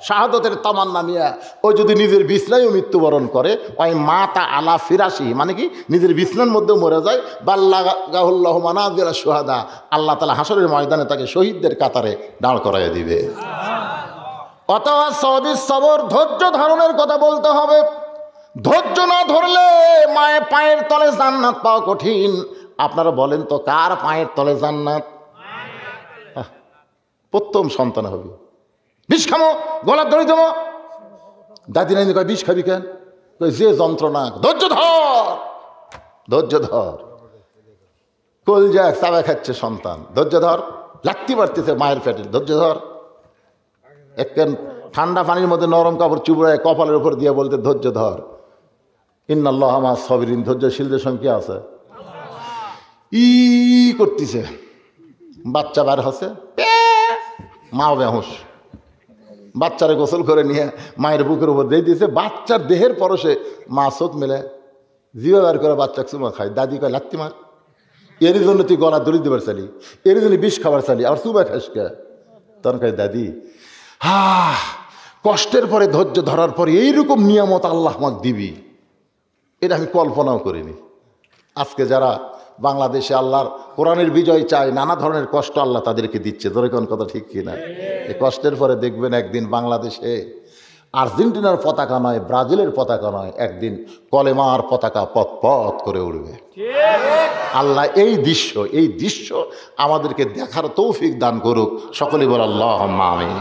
শাহাদতের তামান্না নিয়ে, ওই যদি নিজের বিছনায়ও মৃত্যুবরণ করে, ওই মাতা আলা ফিরাশিহি মানে কি, নিজের বিছনার মধ্যেও মরে যায়, বাল্লাগাহুল্লাহু মানাজিল আশ-শুহাদা, আল্লাহ তাআলা হাসরের ময়দানে তাকে শহীদদের কাতারে দাঁড় করাইয়া দিবে। অথবা সবিস সবর, ধৈর্য ধারণের কথা বলতে হবে। ধৈর্য না ধরলে মায়ের পায়ের তলে জান্নাত পাওয়া কঠিন। আপনারা বলেন তো, কার পায়ের তলে জান্নাত? প্রথম সন্তান হবে, বিষ খামো, গলার দড়ি দেবো। দাদি নাইনি কয় বিষ খাবি কেন? কই যে যন্ত্রণা, ধৈর্য ধর, ধৈর্য ধর। কলজা চাবা খাচ্ছে সন্তান, ধৈর্য ধর। লাত্তি মারতেছে মায়ের পেটে, ধৈর্য ধর। একটা ঠান্ডা পানির মধ্যে নরম কাপড় চুবড়ায় কপালের উপর দিয়ে বলতে ধৈর্য ধর। ইন্নাল্লাহ মা সাবিরিন, ধৈর্যশীলদের সঙ্গে আছে। ই করতেছে, বাচ্চা বার হচ্ছে, মাও বেহুশ। বাচ্চারে গোসল করে নিয়ে মায়ের বুকের উপর দিয়ে দিয়েছে। বাচ্চার দেহের পরশে মা চোখ মেলে জিভে বার করে বাচ্চা চুমা খায়। দাদি কয় লাত্তি মার, এর জন্য তুই গলা দড়ি দেবার চালি, এর জন্য বিষ খাবার চালি, আর চুমা খাস কে? তখন কয় দাদি কষ্টের পরে ধৈর্য ধরার পরে এইরকম নিয়ামত আল্লাহ আমাকে দিবি, এটা আমি কল্পনাও করিনি। আজকে যারা বাংলাদেশে আল্লাহর কোরআনের বিজয় চায়, নানা ধরনের কষ্ট আল্লাহ তাদেরকে দিচ্ছে। ধরে কোন কথা ঠিক কিনা? এই কষ্টের পরে দেখবেন একদিন বাংলাদেশে আর্জেন্টিনার পতাকা নয়, ব্রাজিলের পতাকা নয়, একদিন কলেমার পতাকা পথ পথ করে উঠবে। আল্লাহ এই দৃশ্য আমাদেরকে দেখার তৌফিক দান করুক। সকলে বল আল্লাহুম্মা আমিন।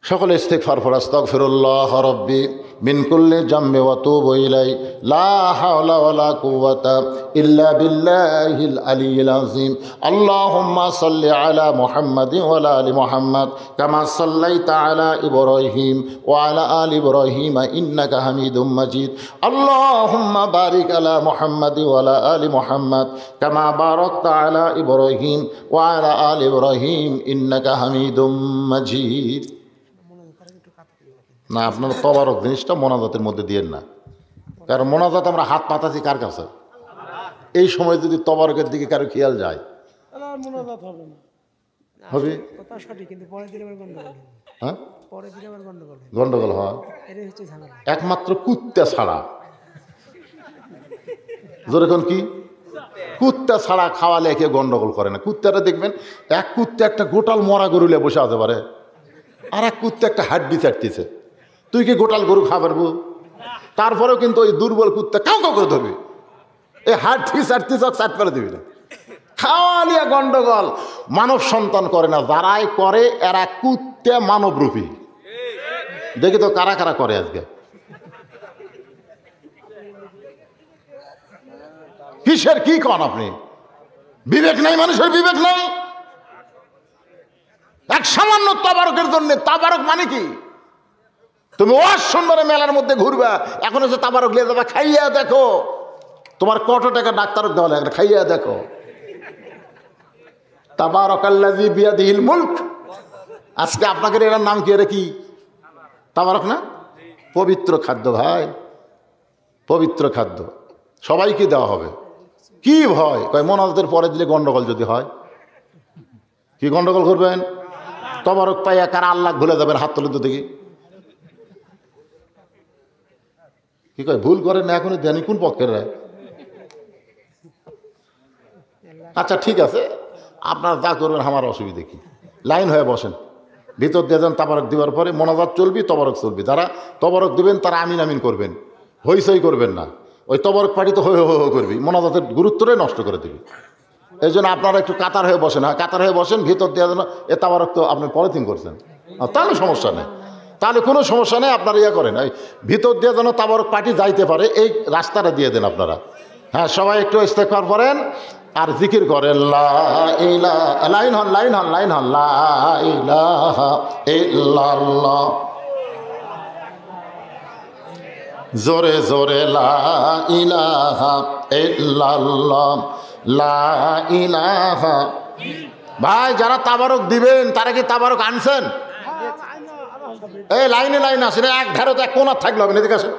সকলে ইস্তিগফার পড়া, আস্তাগফিরুল্লাহ রাব্বি মিন কুল্লি জামবি ওয়া তুবু ইলাই, লা হাওলা ওয়ালা কুওয়াতা ইল্লা বিল্লাহিল আলিয়্যিল আযীম। আল্লাহুম্মা সাল্লি আলা মুহাম্মাদিন ওয়া আলা আলি মুহাম্মাদ কামা সাল্লাইতা আলা ইব্রাহিম ওয়া আলা আলি ইব্রাহিম ইন্নাকা হামিদুম মাজিদ। আল্লাহুম্মা বারিক আলা মুহাম্মাদিন ওয়া আলা আলি মুহাম্মাদ কামা বারাকতা আলা ইব্রাহিম ওয়া আলা আলি ইব্রাহিম ইন্নাকা হামিদুম মাজিদ। না, আপনারা তবারক জিনিসটা মোনাজাতের মধ্যে দিয়েন না, কারণ মোনাজাত আমরা হাত পাতাছি কার কাছে? এই সময় যদি তবারকের দিকে কারো খেয়াল যায় হবে, হ্যাঁ গন্ডগোল হয়। একমাত্র কুত্তা ছাড়া, যেরকম কি কুত্তা ছাড়া খাওয়ালে কেউ গন্ডগোল করে না। কুত্তাটা দেখবেন, এক কুত্তা একটা গোটাল মরা গরুলে বসে আসতে পারে, আর এক কুত্তা একটা হাড্ডি চাটতেছে। তুই কি গোটাল গরু খাবার পারবো? তারপরেও কিন্তু ওই দুর্বল কুত্তা কাউ কাউ করে ধরবি, এই হাড্ডি চাটতে চক চাট পেরে দিবি না। খাওয়া নিয়ে গন্ডগোল মানব সন্তান করে না, যারাই করে এরা কুত্তা মানবরূপী। দেখি তো কারা কারা করে আজকে। কিসের কি কন আপনি? বিবেক নাই, মানুষের বিবেক নাই। এক সামান্য তাবারকের জন্য, তাবারক মানে কি? তুমি ওয়াজ শুনবে, মেলার মধ্যে ঘুরবা, এখন এসে তাবারক নিয়ে যাবা, খাইয়া দেখো তোমার কত টাকা ডাক্তারক দেওয়া লাগে, খাইয়া দেখো। তাবারাকাল্লাযী বিয়াদিহিল মুলক। আজকে আপনাদের এর নাম কি? এর কি তাবারক না? পবিত্র খাদ্য ভাই, পবিত্র খাদ্য সবাইকে দেওয়া হবে। কি ভয়? কয় মোনাজাতের পরে দিলে গন্ডগোল যদি হয়। কি গন্ডগোল করবেন? তবারক পাইয়া কারা আল্লাহ ভুলে যাবেন? হাত তুলে তো দেখি। কি কয় ভুল করেন না এখনই দেনি কোন পক্ষের? আচ্ছা ঠিক আছে, আপনারা যা করবেন, আমার অসুবিধা কি? লাইন হয়ে বসেন, ভিতর দিয়ে যান। তাবারক দেওয়ার পরে মোনাজাত চলবি, তবারক চলবি। যারা তবারক দেবেন তারা আমিন আমিন করবেন, হইসই করবেন না। ওই তবারক পাড়ি তো হই হো করবি, মোনাজাতের গুরুত্বটাই নষ্ট করে দিবি। এই জন্য আপনারা একটু কাতার হয়ে বসেন। হ্যাঁ, কাতার হয়ে বসেন, ভিতর দিয়ে যেন এ তাবারক তো আপনি পলিথিন করছেন, তাহলে সমস্যা নেই, তাহলে কোনো সমস্যা নেই। আপনারা ইয়ে করেন, এই ভিতর দিয়ে যেন তাবারক পার্টি যাইতে পারে, এই রাস্তাটা দিয়ে দেন আপনারা। হ্যাঁ, সবাই একটু ইস্তেগফার করেন আর জিকির করেন। লা ইলাহা, লাইন হন, লাইন হন, লাইন হন। লা ইলাহা ইল্লাল্লাহ, জোরে জোরে লা ইলাহা ইল্লাল্লাহ, লা ইলাহা। ভাই যারা তাবারক দিবেন তারা কি তাবারক আনছেন? এই লাইনে লাইন আসেন, এক ধারে তো এক কোনার থাকলে হবে না, এদিকে আসেন।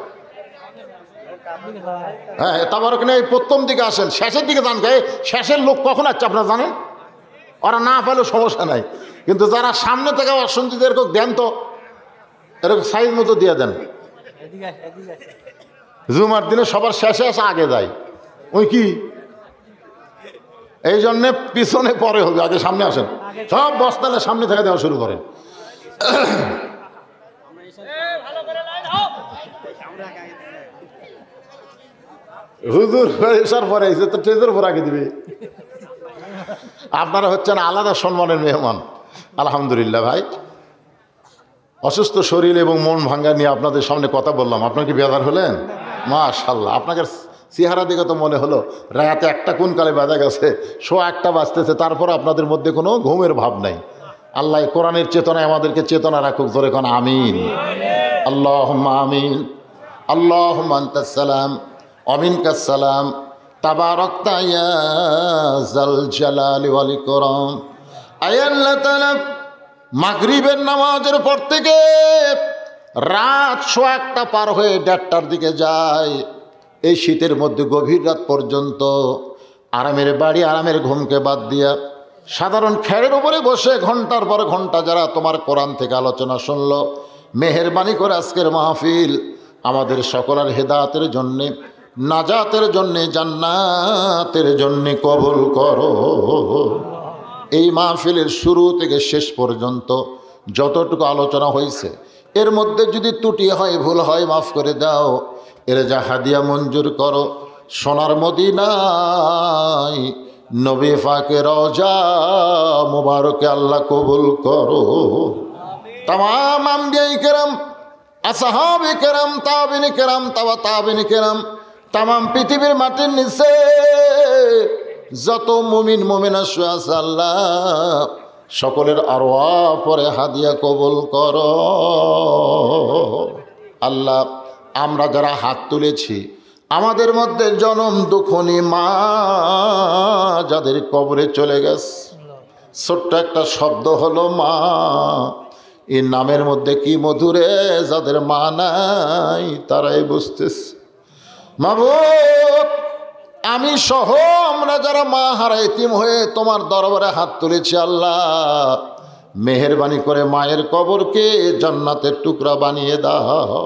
হ্যাঁ, তাবারক নেই, প্রথম দিকে আসেন, শেষের দিকে যান। শেষের লোক কখন আসছে আপনারা জানেন? ওরা না পেলেও সমস্যা নাই, কিন্তু যারা সামনে থেকে শুনছি এরকম দেন, তো এরকম সাইজ মতো দিয়ে দেন। জুমার দিনে সবার শেষে আসে, আগে যায়। ওই কি এই জন্যে পিছনে পরে হবে, আগে সামনে আসেন। সব বস্তালে সামনে থেকে দেওয়া শুরু করেন। হুজুর এসার পরে এসে তো ট্রেজের উপর আগে দিবে। আপনারা হচ্ছেন আলাদা সম্মানের মেহমান। আলহামদুলিল্লাহ ভাই, অসুস্থ শরীর এবং মন ভাঙ্গা নিয়ে আপনাদের সামনে কথা বললাম। আপনার কি বেদার হলেন? মাশাআল্লাহ, আপনাকে চেহারা দিকে তো মনে হলো রাতে একটা কোন কালে বাজা গেছে, 1:15 বাজতেছে, তারপর আপনাদের মধ্যে কোনো ঘুমের ভাব নাই। আল্লাহ কোরআনের চেতনায় আমাদেরকে চেতনা রাখুক, জোরে কোন আমিন। আল্লাহুম্মা আমিন। আল্লাহুম্মা আনতাস সালাম ওয়া মিনকাস সালাম তাবারাকতা ইয়া যাল জালালি ওয়াল ইকরাম। আয় আল্লাহ তাআলা, মাগরিবের নামাজের পর থেকে রাত 1:15 পার হয়ে 1:30টার দিকে যায়, এই শীতের মধ্যে গভীর রাত পর্যন্ত আরামের বাড়ি, আরামের ঘুমকে বাদ দিয়া সাধারণ খেরের উপরে বসে ঘন্টার পর ঘন্টা যারা তোমার কোরআন থেকে আলোচনা শুনলো, মেহেরবানি করে আজকের মাহফিল আমাদের সকলের হেদায়েতের জন্যে, নাজাতের জন্যে, জান্নাতের জন্যে কবুল করো। এই মাহফিলের শুরু থেকে শেষ পর্যন্ত যতটুকু আলোচনা হয়েছে এর মধ্যে যদি ত্রুটি হয়, ভুল হয়, মাফ করে দাও। এর যা হাদিয়া মঞ্জুর করো, সোনার মদিনায় নবী পাকের রওজা মুবারকে আল্লাহ কবুল করো। তামাম আম্বিয়ায়ে কেরাম, আসহাবে কেরাম, তাবিনে কেরাম, তাবিনে কেরাম, তামাম পৃথিবীর মাটির নিচে যত মুমিন মুমিনা শুয়ে আছে আল্লাহ সকলের আরওয়া পরে হাদিয়া কবুল করো। আল্লাহ, আমরা যারা হাত তুলেছি, আমাদের মধ্যে জনম দুঃখনী মা যাদের কবরে চলে গেছে, ছোট্ট একটা শব্দ হলো মা, এই নামের মধ্যে কি মধুরে, যাদের মা নাই তারাই বুঝতেছে। মাবুদ, আমি সহ আমরা যারা মা হারা এতিম হয়ে তোমার দরবারে হাত তুলেছি আল্লাহ, মেহেরবানি করে মায়ের কবরকে জান্নাতের টুকরা বানিয়ে দাও।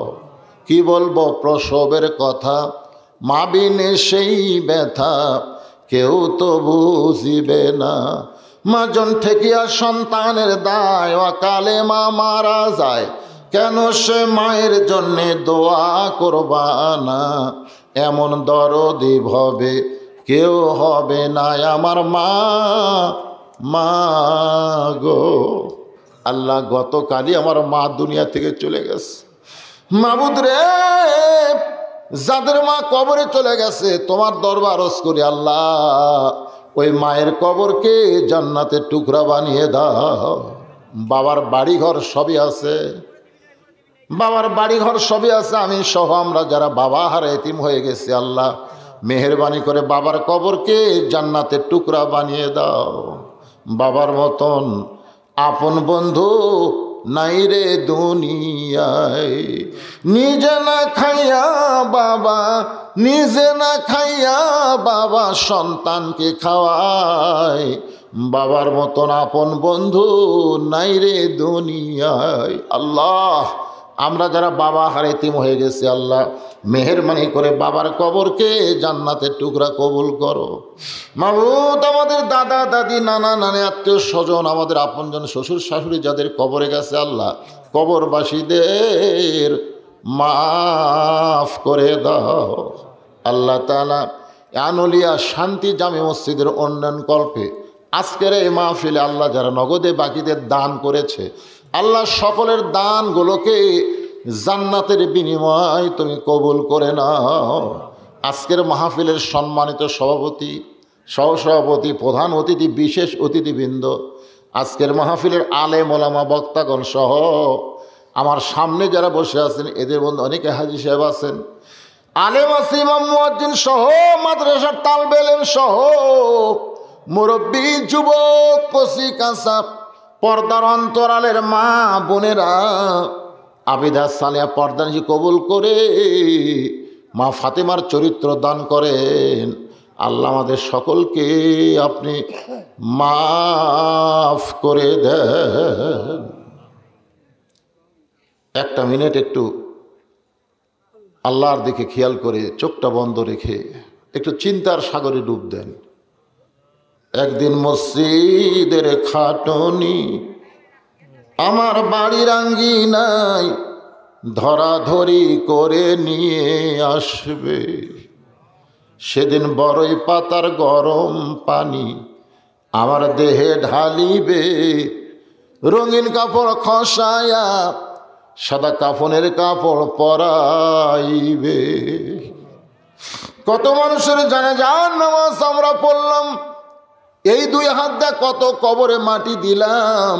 কি বলবো প্রসবের কথা, মা বিনে সেই ব্যথা কেউ তো বুঝিবে না। মা জন ঠেকিয়া সন্তানের দায়, অকালে মা মারা যায়, কেন সে মায়ের জন্যে দোয়া করবা না। এমন দরদি ভবে কেউ হবে না আমার মা, মা গো। আল্লাহ, গতকালই আমার মা দুনিয়া থেকে চলে গেছে। মাবুদ রে, যাদের মা কবরে চলে গেছে তোমার দরবার আরজ করি আল্লাহ, ওই মায়ের কবরকে জান্নাতের টুকরা বানিয়ে দাও। বাবার বাড়িঘর সবই আছে, বাবার বাড়িঘর সবই আছে, আমি সহ আমরা যারা বাবা হারা এতিম হয়ে গেছি আল্লাহ, মেহেরবানি করে বাবার কবরকে জান্নাতের টুকরা বানিয়ে দাও। বাবার মতন আপন বন্ধু নাই রে দুনিয়ায়, নিজে না খাইয়া বাবা, নিজে না খাইয়া বাবা সন্তানকে খাওয়ায়। বাবার মতন আপন বন্ধু নাই রে দুনিয়ায়। আল্লাহ, আমরা যারা বাবা হারা এতিম হয়ে গেছি আল্লাহ, মেহেরবানি করে বাবার কবরকে জান্নাতের টুকরা কবুল করো। মাবুদ, আমাদের দাদা দাদি, নানা নানি, আত্মীয় স্বজন, আমাদের আপনজন, শ্বশুর শাশুড়ি যাদের কবরে গেছে আল্লাহ, কবরবাসীদের মাফ করে দাও। আল্লাহ তাআলা আনুলিয়া শান্তি জামে মসজিদের উন্নয়ন কল্পে আজকের এই মাহফিলে আল্লাহ যারা নগদে বাকিদের দান করেছে আল্লাহ, সকলের দানগুলোকে জান্নাতের বিনিময় তুমি কবুল করে নাও। আজকের মাহফিলের সম্মানিত সভাপতি, সহসভাপতি, প্রধান অতিথি, বিশেষ অতিথিবৃন্দ, আজকের মাহফিলের আলেম ওলামা বক্তাগণ সহ আমার সামনে যারা বসে আছেন এদের মধ্যে অনেকে হাজী সাহেব আছেন, আলেম আছে, ইমাম মুয়াজ্জিন সহ, মাদ্রাসার তালবে ইলম সহ, মুরব্বী, যুবক, কচি কাঁচা, পর্দার অন্তরালের মা বোনেরা, আবিদা সালিয়া পর্দানিশী কবুল করে মা ফাতেমার চরিত্র দান করেন। আল্লাহ, আমাদের সকলকে আপনি মাফ করে দেন। একটা মিনিট একটু আল্লাহর দিকে খেয়াল করে চোখটা বন্ধ রেখে একটু চিন্তার সাগরে ডুব দেন। একদিন মসজিদের খাটনি আমার বাড়ির আঙ্গিনায় ধরাধরি করে নিয়ে আসবে, সেদিন বড়ই পাতার গরম পানি আমার দেহে ঢালিবে, রঙিন কাপড় খসায়া সাদা কাফনের কাপড় পরাইবে। কত মানুষের জানাজার নামাজ আমরা পড়লাম, এই 2 হাত দিয়ে কত কবরে মাটি দিলাম।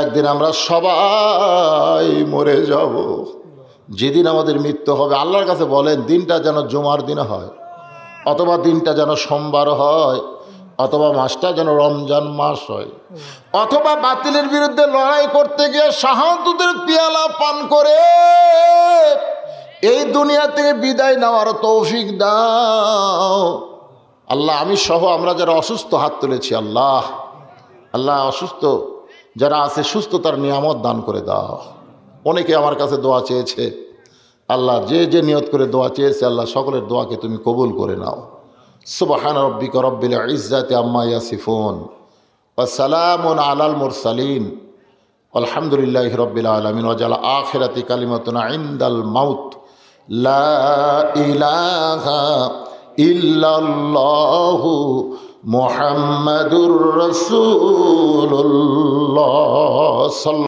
একদিন আমরা সবাই মরে যাব। যেদিন আমাদের মৃত্যু হবে, আল্লাহর কাছে বলেন দিনটা যেন জুমার দিন হয়, অথবা দিনটা যেন সোমবার হয়, অথবা মাসটা যেন রমজান মাস হয়, অথবা বাতিলের বিরুদ্ধে লড়াই করতে গিয়ে শাহাদাতের পেয়ালা পান করে এই দুনিয়া থেকে বিদায় নেওয়ার তৌফিক দাও আল্লাহ। আমি সহ আমরা যারা অসুস্থ হাত তুলেছি, আল্লাহ আল্লাহ অসুস্থ যারা আছে সুস্থতার নিয়ামত দান করে দাও। অনেকে আমার কাছে দোয়া চেয়েছে, আল্লাহ যে যে নিয়ত করে দোয়া চেয়েছে আল্লাহ সকলের দোয়াকে তুমি কবুল করে নাও। সুবহান রাব্বিকা রব্বিল ইজ্জাতি আম্মা ইয়াসিফুন ওয়া সালামুন আলাল মুরসালিন আলহামদুলিল্লাহি রাব্বিল আলামিন ওয়া জাল আখিরাতি কালিমাতুনা ইনদাল মাউত লা ইলাহা ইল্লাল্লাহু মুহাম্মাদুর রাসূলুল্লাহ।